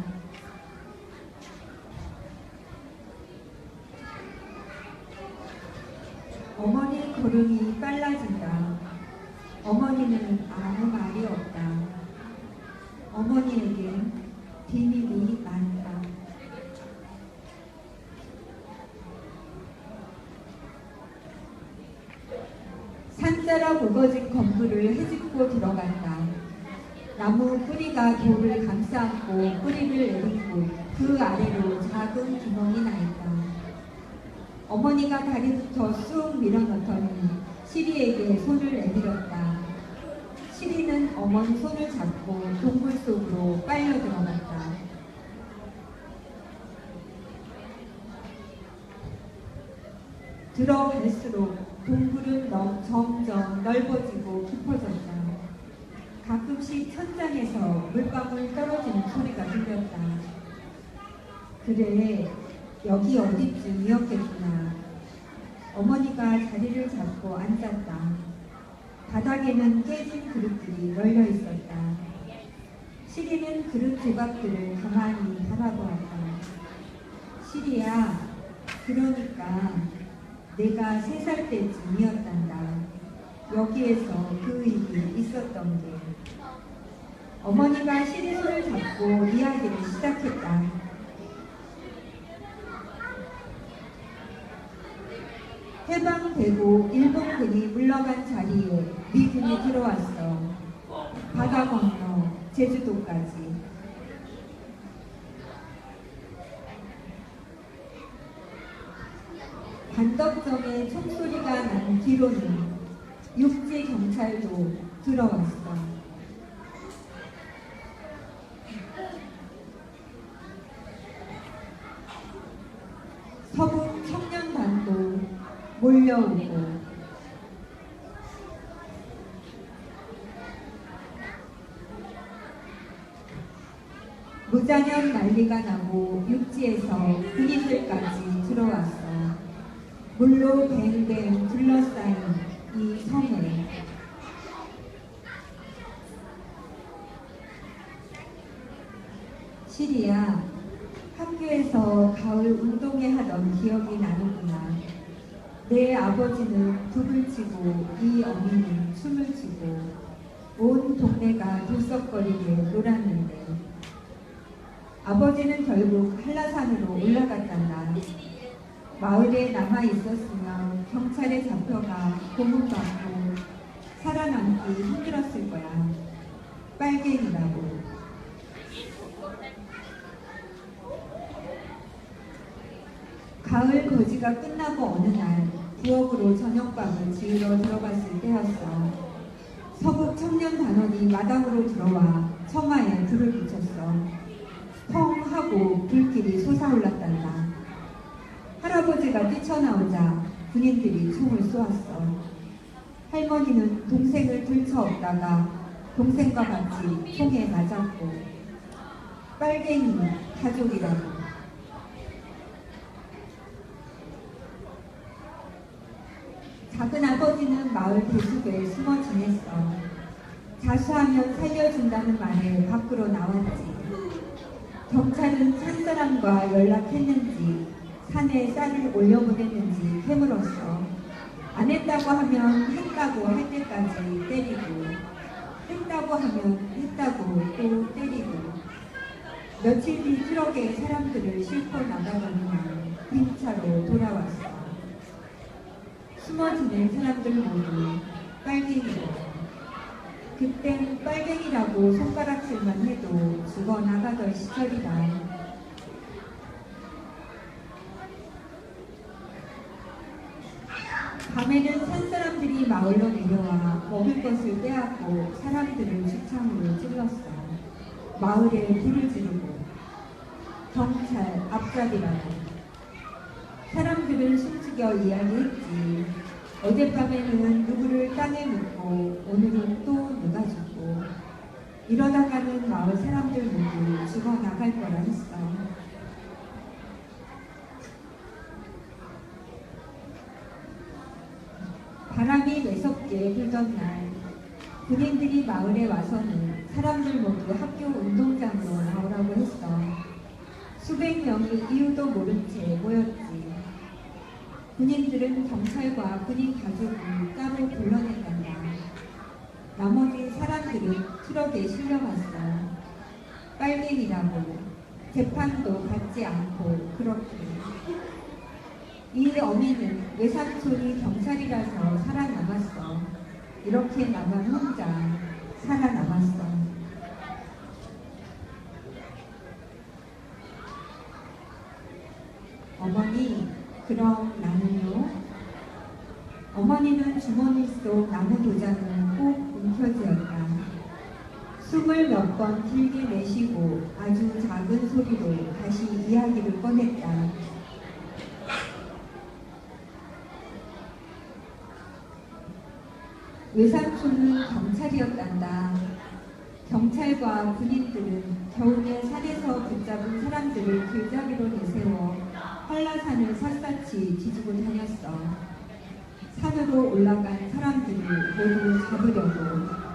어머니 걸음이 빨라진다. 어머니는 아무 말이 없다. 어머니에겐 비밀이 많다. 산자락 우거진 건물을 헤집고 들어간다. 나무 뿌리가 돌을 감싸안고 뿌리를 내딛고 그 아래로 작은 구멍이 나 있다. 어머니가 다리부터 쑥 밀어넣더니 시리에게 손을 내밀었다. 시리는 어머니 손을 잡고 동굴 속으로 빨려 들어갔다. 들어갈수록 동굴은 점점 넓어지고 깊어졌다. 가끔씩 천장에서 물방울 떨어지는 소리가 들렸다. 그래, 여기 어디쯤이었겠구나. 어머니가 자리를 잡고 앉았다. 바닥에는 깨진 그릇들이 널려 있었다. 시리는 그릇 조각들을 가만히 바라보았다. 시리야, 그러니까 내가 3살 때쯤이었단다. 여기에서 그 일이 있었던 게. 어머니가 시리 손을 잡고 이야기를 시작했다. 해방되고 일본군이 물러간 자리에 미군이 들어왔어. 바다 건너 제주도까지. 단덕점에 총소리가 난 뒤로는 육지 경찰도 들어왔어. 서북 청년단도 몰려오고 무자년 난리가 나고 육지에서 군인들까지 들어왔어. 물로 뱅뱅 둘러싸인 이 섬에 시리야, 학교에서 가을 운동회 하던 기억이 나는구나. 내 아버지는 북을 치고 이 어미는 춤을 추고 온 동네가 들썩거리게 놀았는데 아버지는 결국 한라산으로 올라갔단다. 마을에 남아 있었으면 경찰에 잡혀가 고문받고 살아남기 힘들었을 거야. 빨갱이라고. 가을 거지가 끝나고 어느 날 부엌으로 저녁밥을 지으러 들어갔을 때였어. 서북 청년단원이 마당으로 들어와 처마에 불을 붙였어. 펑 하고 불길이 솟아올랐단다. 할아버지가 뛰쳐나오자 군인들이 총을 쏘았어. 할머니는 동생을 들쳐업다가 동생과 같이 총에 맞았고 빨갱이 가족이라고. 작은아버지는 마을 대숲에 숨어 지냈어. 자수하면 살려준다는 말에 밖으로 나왔지. 경찰은 산사람과 연락했는지 산에 쌀을 올려보냈는지 캐물었어. 안 했다고 하면 했다고 할 때까지 때리고 했다고 하면 했다고 또 때리고 며칠 뒤 트럭에 사람들을 싣고 나가려면 빈차로 돌아왔어. 숨어지는 사람들 모두 빨갱이로. 그땐 빨갱이라고 손가락질만 해도 죽어나가던 시절이다. 밤에는 산사람들이 마을로 내려와 먹을 것을 빼앗고 사람들을 주창으로 찔렀어. 마을에 불을 지르고 경찰 앞잡이라고. 사람들은 숨죽여 이야기했지. 어젯밤에는 누구를 땅에 묻고 오늘은 또 누가 죽고 이러다가는 마을 사람들 모두 죽어나갈 거라 했어. 바람이 매섭게 불던 날 군인들이 마을에 와서는 사람들 모두 학교 운동장으로 나오라고 했어. 수백 명이 이유도 모른 채 모였지. 군인들은 경찰과 군인 가족을 따로 불러냈단다. 나머지 사람들은 트럭에 실려갔어. 빨갱이라고 재판도 받지 않고 그렇게. 이 어미는 외삼촌이 경찰이라서 살아남았어. 이렇게 나만 혼자 살아남았어. 어머니, 그럼 나는요? 어머니는 주머니 속 나무 도장을 꼭 움켜쥐었다. 숨을 몇 번 길게 내쉬고 아주 작은 소리로 다시 이야기를 꺼냈다. 외삼촌은 경찰이었단다. 경찰과 군인들은 겨우내 산에서 붙잡은 사람들을 길잡이로 내세워 한라산을 샅샅이 뒤지고 다녔어. 산으로 올라간 사람들을 모두 잡으려고.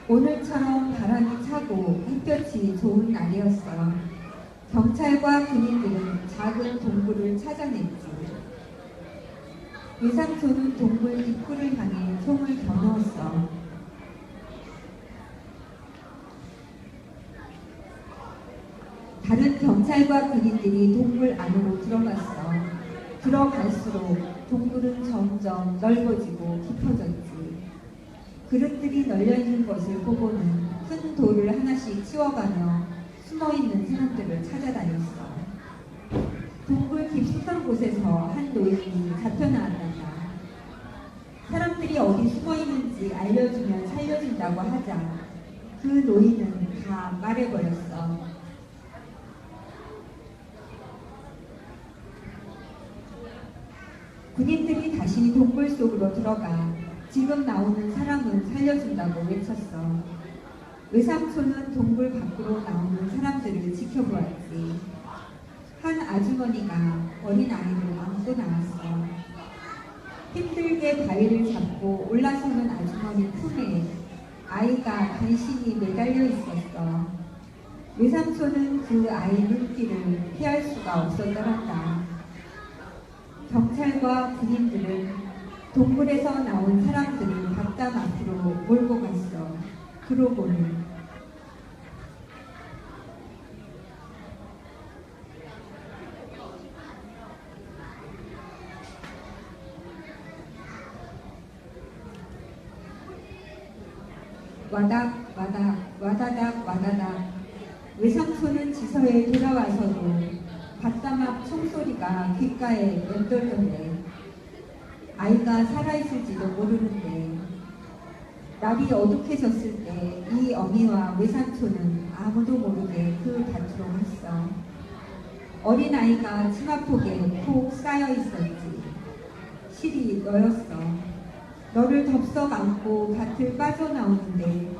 오늘처럼 바람이 차고 햇볕이 좋은 날이었어. 경찰과 군인들은 작은 동굴을 찾아냈지. 외삼촌은 동굴 입구를 향해 총을 겨누었어. 다른 경찰과 군인들이 동굴 안으로 들어갔어. 들어갈수록 동굴은 점점 넓어지고 깊어졌지. 그릇들이 널려있는 것을 보고는 큰 돌을 하나씩 치워가며 숨어있는 사람들을 찾아다녔어. 동굴 깊숙한 곳에서 한 노인이 잡혀나왔단다. 사람들이 어디 숨어있는지 알려주면 살려준다고 하자 그 노인은 다 말해버렸어. 군인들이 다시 동굴 속으로 들어가 지금 나오는 사람은 살려준다고 외쳤어. 외삼촌은 동굴 밖으로 나오는 사람들을 지켜보았지. 한 아주머니가 어린 아이를 안고 나왔어. 힘들게 바위를 잡고 올라서는 아주머니 품에 아이가 간신히 매달려 있었어. 외삼촌은 그 아이 눈길을 피할 수가 없었더란다. 경찰과 군인들은 동굴에서 나온 사람들을 박담 앞으로 몰고 갔어. 그러고는 와닥 와닥 와다닥 와다닥. 외삼촌은 지서에 돌아와서도 박담 앞 총소리가 귓가에 맴돌던데 아이가 살아있을지도 모르는데 날이 어둑해졌을 때 이 어미와 외삼촌은 아무도 모르게 그 밭으로 갔어. 어린아이가 치마폭에 푹 쌓여있었지. 실이 너였어. 너를 덥석 안고 밭을 빠져나오는데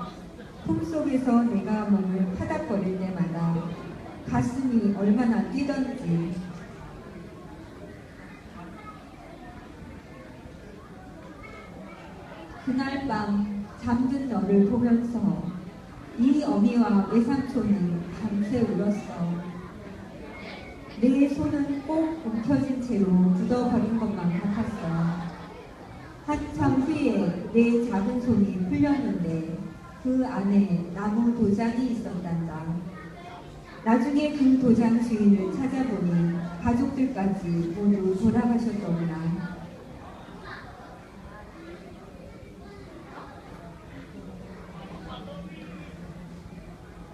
품속에서 내가 몸을 파닥거릴 때마다 가슴이 얼마나 뛰던지. 그날 밤 잠든 너를 보면서 이 어미와 외삼촌은 밤새 울었어. 내 손은 꼭 움켜진 채로 굳어버린 것만 같았어. 한참 후에 내 작은 손이 풀렸는데 그 안에 나무 도장이 있었단다. 나중에 그 도장 주인을 찾아보니 가족들까지 모두 돌아가셨더구나.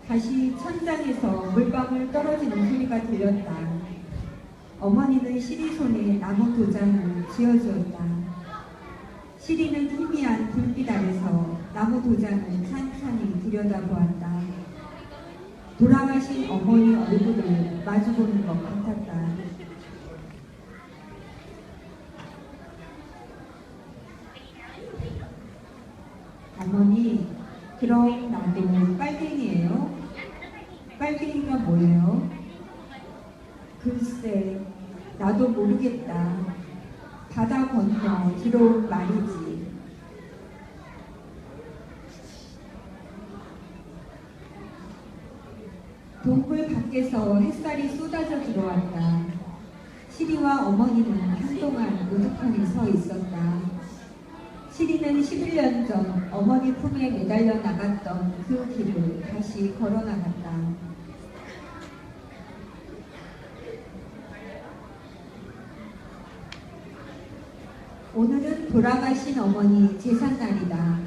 다시 천장에서 물방울 떨어지는 소리가 들렸다. 어머니는 시리 손에 나무 도장을 쥐어주었다. 시리는 희미한 불빛 아래서 나무 도장을 찬찬히 들여다보았다. 돌아가신 어머니 얼굴을 마주보는 것 같았다. 어머니, 그럼 나도 빨갱이에요? 빨갱이가 뭐예요? 글쎄, 나도 모르겠다. 바다 건너 들어온 말이지. 동굴 밖에서 햇살이 쏟아져 들어왔다. 시리와 어머니는 한동안 우두커니 서 있었다. 시리는 11년 전 어머니 품에 매달려 나갔던 그 길을 다시 걸어 나갔다. 오늘은 돌아가신 어머니 제삿날이다.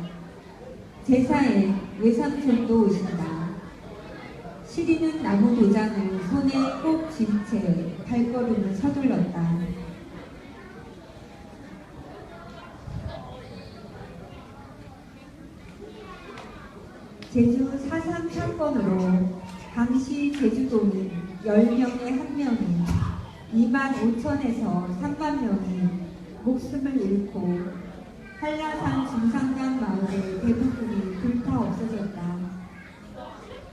제사에 외삼촌도 오신다. 시리는 나무 도장을 손에 꼭 쥔 채 발걸음을 서둘렀다. 제주 4.3 사건으로 당시 제주도민 10명의 1명이 25,000에서 30,000명이 목숨을 잃고 한라산 중산간 마을의 대부분이 불타 없어졌다.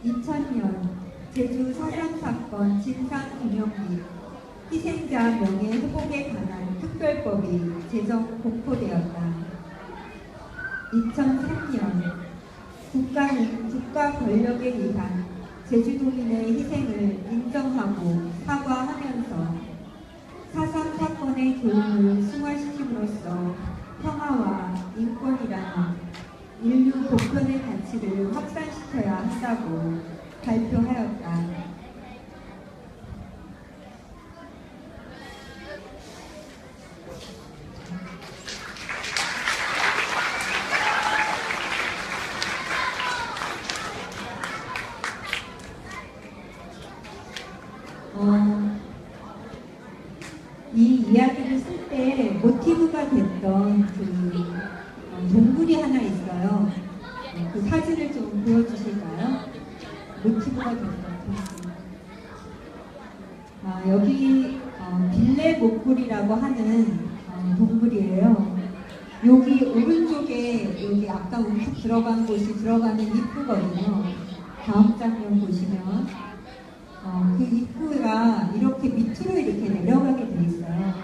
2000년 제주 4.3 사건 진상규명 및 희생자 명예 회복에 관한 특별법이 제정 공포되었다. 2003년 국가는 국가 권력에 의한 제주도민의 희생을 인정하고 사과하면서 4.3 사건의 교훈을 승화시킴으로써 평화와 인권이라는 인류 보편의 가치를 확산시켜야 한다고 발표하였다. 이 이야기를 쓸 때 모티브가 됐던 동굴이 하나 있어요. 그 사진을 좀 보여주실까요? 모티브가 됐던 동굴. 여기 빌레목굴이라고 하는 동굴이에요. 여기 오른쪽에 여기 아까 움푹 들어간 곳이 들어가는 입구거든요. 다음 장면 보시면 그 입구가 이렇게 밑으로 이렇게 내려가게 돼 있어요.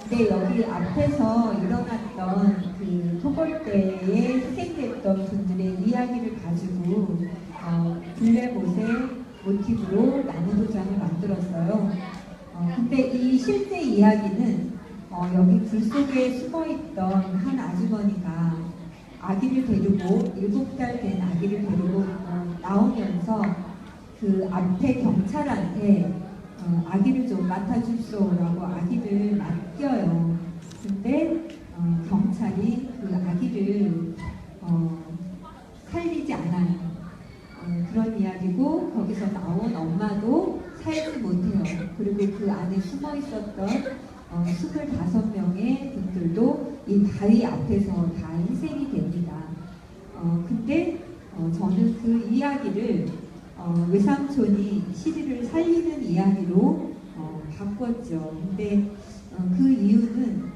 근데 여기 앞에서 일어났던 그 토벌대에 희생됐던 분들의 이야기를 가지고 블레못의 모티브로 나무 도장을 만들었어요. 근데 이 실제 이야기는 여기 굴 속에 숨어있던 한 아주머니가 아기를 데리고 7달 된 아기를 데리고 나오면서 그 앞에 경찰한테 아기를 좀 맡아주소라고 아기를 맡겨요. 근데 경찰이 그 아기를 살리지 않아요. 그런 이야기고 거기서 나온 엄마도 살지 못해요. 그리고 그 안에 숨어 있었던 25명의 분들도 이 바위 앞에서 다 희생이 됩니다. 근데 저는 그 이야기를 외삼촌이 시리를 살리는 이야기로 바꿨죠. 근데 그 이유는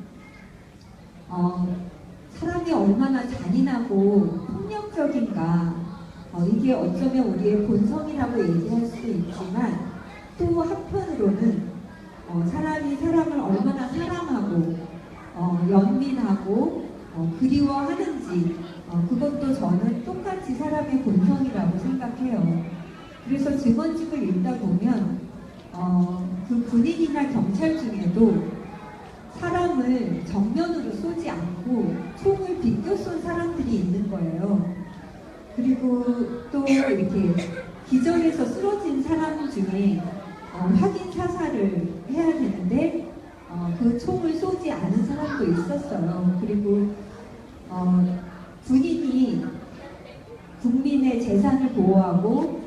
사람이 얼마나 잔인하고 폭력적인가 이게 어쩌면 우리의 본성이라고 얘기할 수도 있지만 또 한편으로는 사람이 사람을 얼마나 사랑하고 연민하고 그리워하는지 그것도 저는 똑같이 사람의 본성이라고 생각해요. 그래서 증언집을 읽다 보면 그 그 군인이나 경찰 중에도 사람을 정면으로 쏘지 않고 총을 비껴 쏜 사람들이 있는 거예요. 그리고 또 이렇게 기절해서 쓰러진 사람 중에 확인 사살을 해야 되는데 그 총을 쏘지 않은 사람도 있었어요. 그리고 군인이 국민의 재산을 보호하고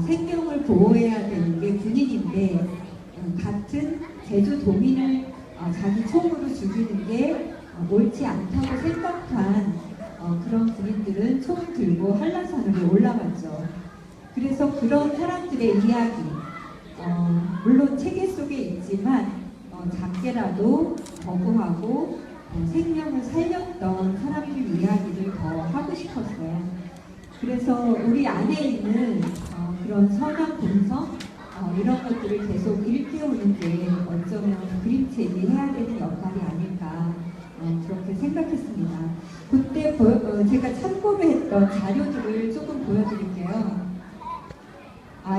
생명을 보호해야 되는 게 군인인데 같은 제주도민을 자기 총으로 죽이는 게 옳지 않다고 생각한 그런 군인들은 총을 들고 한라산으로 올라갔죠. 그래서 그런 사람들의 이야기, 물론 체계 속에 있지만 작게라도 거부하고 생명을 살렸던 사람들 이야기를 더 하고 싶었어요. 그래서 우리 안에 있는 그런 선한 본성 이런 것들을 계속 일깨우는 게 어쩌면 그림책이 해야 되는 역할이 아닐까 그렇게 생각했습니다. 그때 제가 참고를 했던 자료들을 조금 보여드릴게요.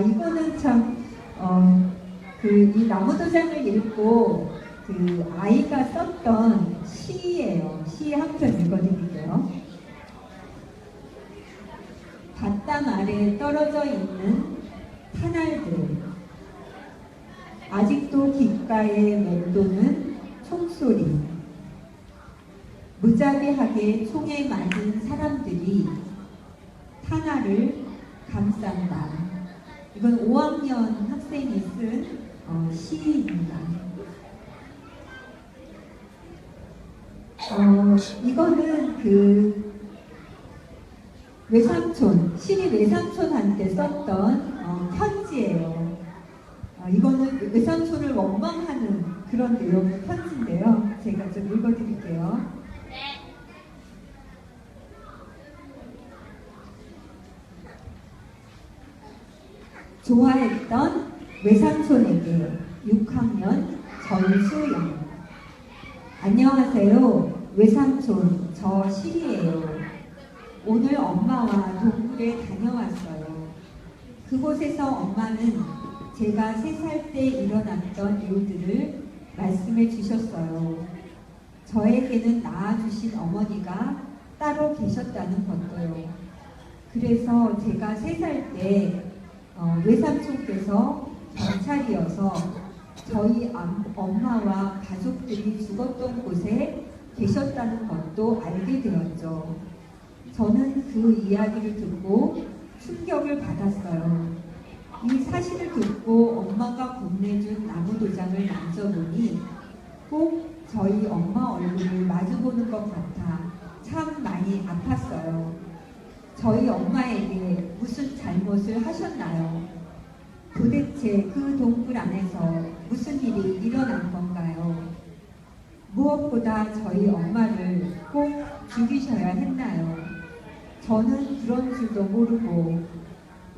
이거는 참 이 나무도장을 읽고 그 아이가 썼던 시예요. 시 한 편 읽어드릴게요. 밭땅 아래 떨어져 있는 탄알들, 아직도 귓가에 맴도는 총소리, 무자비하게 총에 맞은 사람들이 탄알을 감싼다. 이건 5학년 학생이 쓴 시입니다. 이거는 그 외삼촌, 시리 외삼촌한테 썼던 편지예요. 이거는 외삼촌을 원망하는 그런 내용의 편지인데요. 제가 좀 읽어드릴게요. 좋아했던 외삼촌에게 6학년 전수영. 안녕하세요. 외삼촌, 저 시리예요. 오늘 엄마와 동굴에 다녀왔어요. 그곳에서 엄마는 제가 3살 때 일어났던 일들을 말씀해 주셨어요. 저에게는 낳아주신 어머니가 따로 계셨다는 것도요. 그래서 제가 3살 때 외삼촌께서 경찰이어서 저희 엄마와 가족들이 죽었던 곳에 계셨다는 것도 알게 되었죠. 저는 그 이야기를 듣고 충격을 받았어요. 이 사실을 듣고 엄마가 보내준 나무도장을 만져보니 꼭 저희 엄마 얼굴을 마주보는 것 같아 참 많이 아팠어요. 저희 엄마에게 무슨 잘못을 하셨나요? 도대체 그 동굴 안에서 무슨 일이 일어난 건가요? 무엇보다 저희 엄마를 꼭 죽이셔야 했나요? 저는 그런 줄도 모르고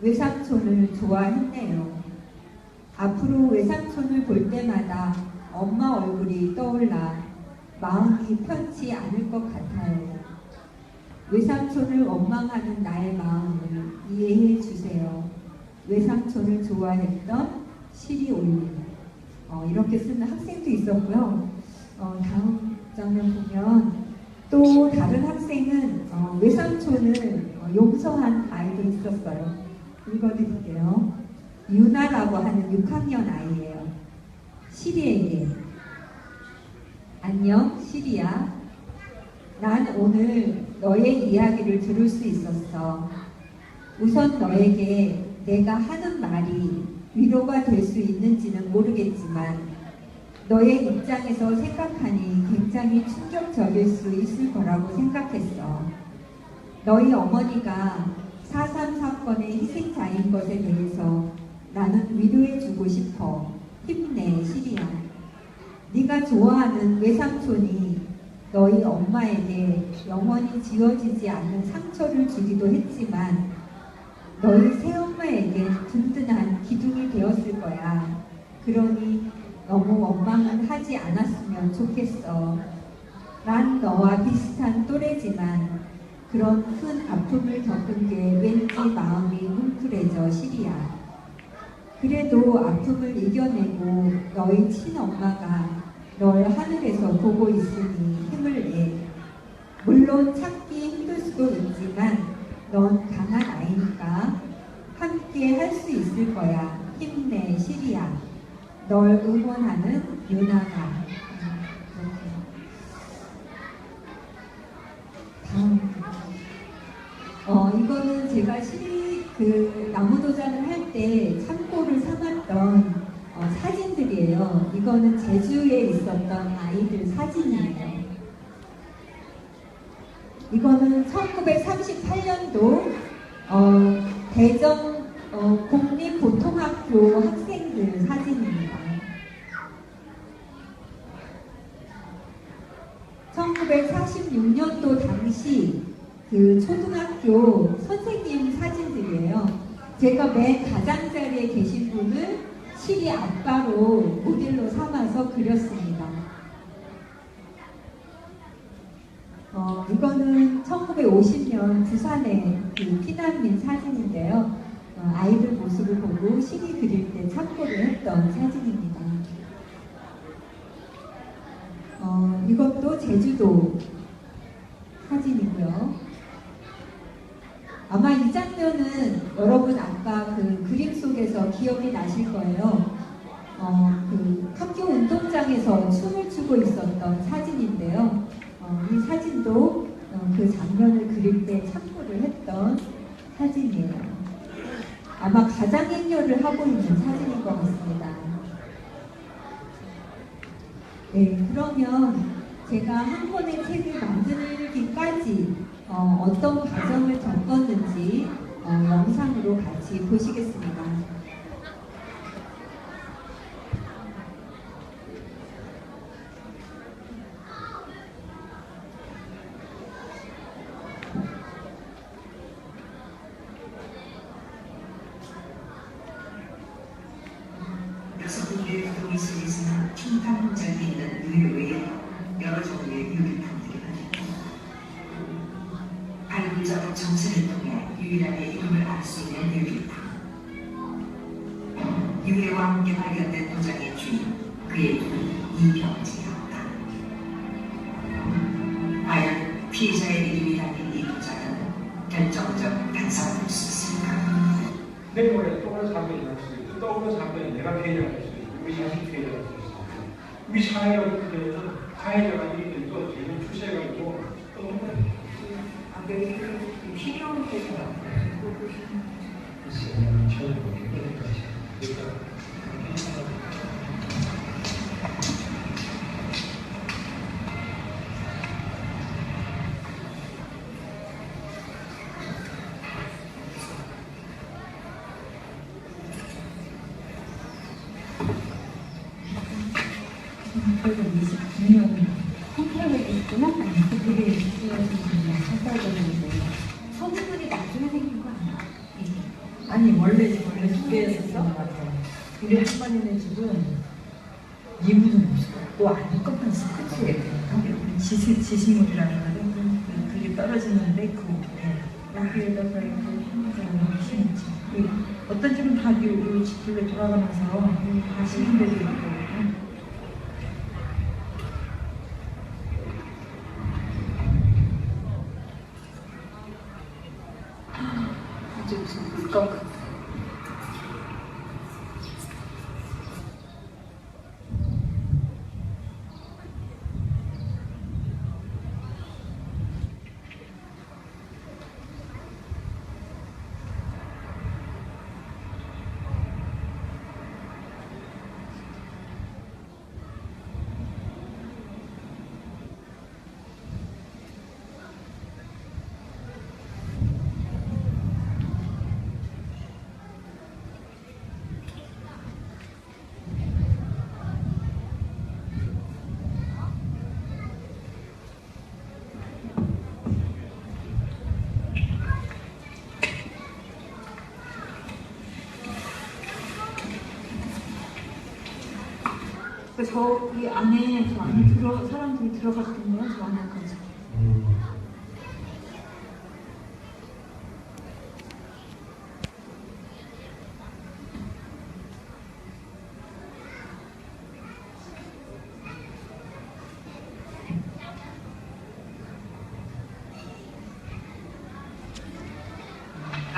외삼촌을 좋아했네요. 앞으로 외삼촌을 볼 때마다 엄마 얼굴이 떠올라 마음이 편치 않을 것 같아요. 외삼촌을 원망하는 나의 마음을 이해해 주세요. 외삼촌을 좋아했던 시리 올림. 이렇게 쓰는 학생도 있었고요. 다음 장면 보면 또 다른 학생은 외삼촌을 용서한 아이도 있었어요. 읽어드릴게요. 유나라고 하는 6학년 아이예요. 시리에게 안녕 시리야. 난 오늘 너의 이야기를 들을 수 있었어. 우선 너에게 내가 하는 말이 위로가 될 수 있는지는 모르겠지만 너의 입장에서 생각하니 굉장히 충격적일 수 있을 거라고 생각했어. 너희 어머니가 4.3 사건의 희생자인 것에 대해서 나는 위로해주고 싶어. 힘내 시리야. 네가 좋아하는 외삼촌이 너희 엄마에게 영원히 지워지지 않는 상처를 주기도 했지만 너희 새엄마에게 든든한 기둥이 되었을 거야. 그러니 너무 원망은 하지 않았으면 좋겠어. 난 너와 비슷한 또래지만 그런 큰 아픔을 겪은 게 왠지 마음이 뭉클해져 시리야. 그래도 아픔을 이겨내고 너희 친엄마가 널 하늘에서 보고 있으니 힘을 내. 물론 참기 힘들 수도 있지만 넌 강한 아이니까 함께 할 수 있을 거야. 힘내, 시리야. 널 응원하는 유나가. 다음. 이거는 제가 나무도장을 할 때 참고를 삼았던 사진들이에요. 이거는 제주에 있었던 아이들 사진이에요. 이거는 1938년도 대전 공립보통학교 학생들 사진입니다. 1946년도 당시 그 초등학교 선생님 사진들이에요. 제가 맨 가장자리에 계신 분을 시리 아빠로 모델로 삼아서 그렸습니다. 이거는 1950년 부산의 그 피난민 사진인데요. 아이들 모습을 보고 시리 그릴 때 참고를 했던 사진입니다. 이것도 제주도 사진이고요. 아마 이 장면은 여러분 아까 그 그림 속에서 기억이 나실 거예요. 그 학교 운동장에서 춤을 추고 있었던 사진인데요. 이 사진도 그 장면을 그릴 때 참고를 했던 사진이에요. 아마 가장행렬을 하고 있는 사진인 것 같습니다. 네, 그러면 제가 한 권의 책을 만들기까지 어떤 과정을 겪었는지 영상으로 같이 보시겠습니다. 여성들의 도미 속에서는 핑판장에 있는 의외의 여러 종류의 유리품들이 많다. 발굴적 정체를 통해 유일하게 이름을 알 수 있는 유리품. 유해와 함께 발견된 도장의 주인, 그의 이름은 이병재였다. 과연 피해자의 이름이 담긴 이 도장은 결정적 단서가 될 수 있을까? 내년에 떠오르는 사건이 날 수 있고 떠오르는 사건이 내가 피해자가 될 수 있고 우리 자식 피해자가 될 수 있고 우리 사회가 그때는 가해자가 이들도 지금 추세가지고 떠오르는 필요한 데서 그래서 29년 성격이겠구나? 그게 쓰여졌습니다. 성격이었는데 소지문이 나중에 생긴 거 아니야? 아니 원래 두 개였었던 것 같아요. 우리 한반인의 집은 이분은 없고 아닐 것만 있어. 그치? 지식물이라는 거는 그게 떨어지는데 그 여기에다가 이렇게 심었지. 어떤 집은 다 이 집들에 돌아가면서 다 심은 데도 있고. 무슨 물감 같아. 저기 안에 사람들이 들어갔거든요. 저 안에까지.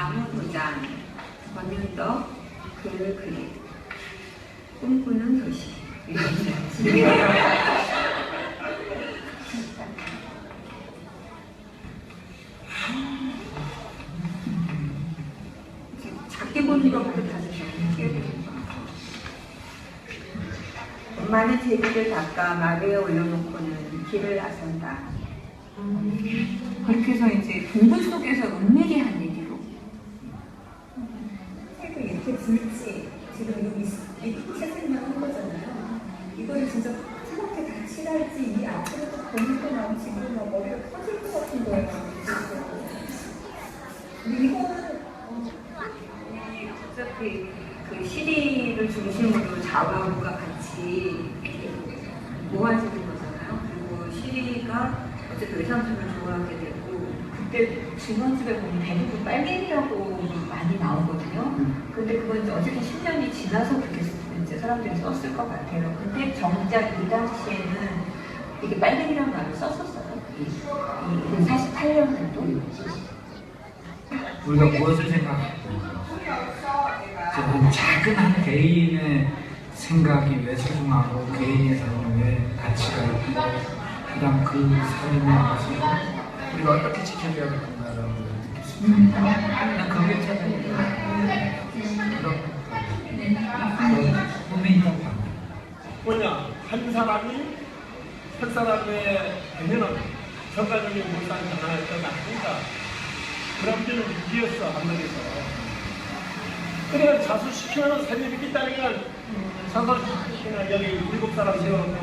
감호도장, 권윤덕, 그림, 꿈꾸는 도시. 작게 보는 것부터 다시 적게. 엄마는 제비를 닦아 마루에 올려놓고는 길을 나선다. 그렇게 해서 이제 동굴 속에서 은밀히 한 얘기로. 책을 이렇게 굵지. 지금 이 책을만 한 거잖아요. 이거를 진짜 차갑게 다 칠할지 이 앞으로도 보니까 나면 지금 막 머리가 터질 것 같은 거예요. 근데 이거는 어차피 그 시리를 중심으로 좌우가 같이 모아지는 거잖아요. 그리고 시리가 어쨌든 외삼촌을 좋아하게 되고 그때 중간집에 보면 대부분 빨갱이라고 많이 나오거든요. 근데 그건 이제 어쨌든 10년이 지나서 그렇게 이제 사람들이 썼을 것 같아요. 근데 정작 이 당시에는 이게 빨갱이라는 말을 썼었어요. 48년에도. 우리가 무엇을 생각할까? 작은 한 개인의 생각이 왜 소중하고 개인의 삶은 왜 가치가 있고 그다음 그 삶에 대해서 우리가 어떻게 지켜줘야 되는가라고 느꼈습니다. 난 그게 찾아요. 고민이라고 합니다. 뭐냐, 한 사람이 한 사람의 되면은 전가적인 몰상이 하나였던 거 아닙니까? 그 아버지는 무기였어, 한국에서. 그래 자수시키면 살리기 있다니까 자수시키면 여기 7사람 세워놓고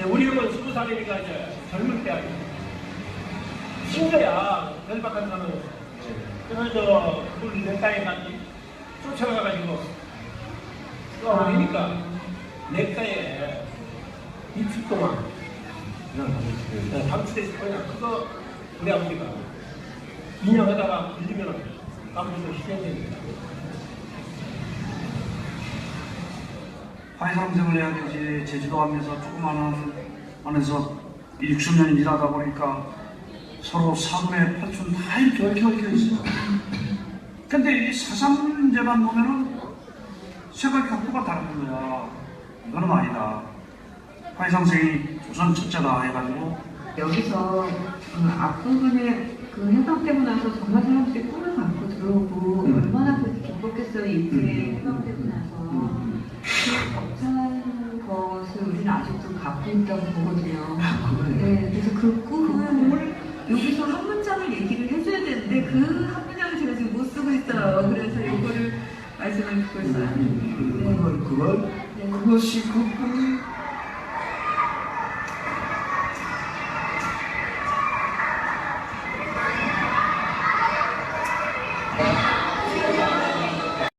우리 형은 20살이니까 이제 젊을 때 아니야. 신거야 벨박한 사람은. 그래서 그걸 내 땅에 갔지 쫓아가가지고 그러니까 넥타이에 이틀 동안 방치돼서 그냥 그거 우리 아버지가 인형하다가 걸리면 아버지도 희생됩니다. 화해상생을 해야 되지. 제주도 하면서 조그마한 안에서 60년 일하다 보니까 서로 사돈의 팔촌 다 이렇게 얽혀 있어요. 근데 이 사상 문제만 보면은 생각 각도가 다른 거야. 이거는 아니다. 화해상생이 조선 첫째다 해가지고 여기서 앞부분에 그 해방되고 나서 정말 사람들이 꿈을 갖고 들어오고 얼마나 그렇게 기뻤겠어요. 이렇게 해방되고 나서 그 벅찬 것을 우리는 아직도 갖고 있다고 보거든요. 네, 그래서 그 꿈을 여기서 한 문장을 얘기를 해줘야 되는데 그 한 문장을 제가 지금 못 쓰고 있어요. 그래서 이거를 말씀을 듣고 있어요. 네. 그것이 그 꿈이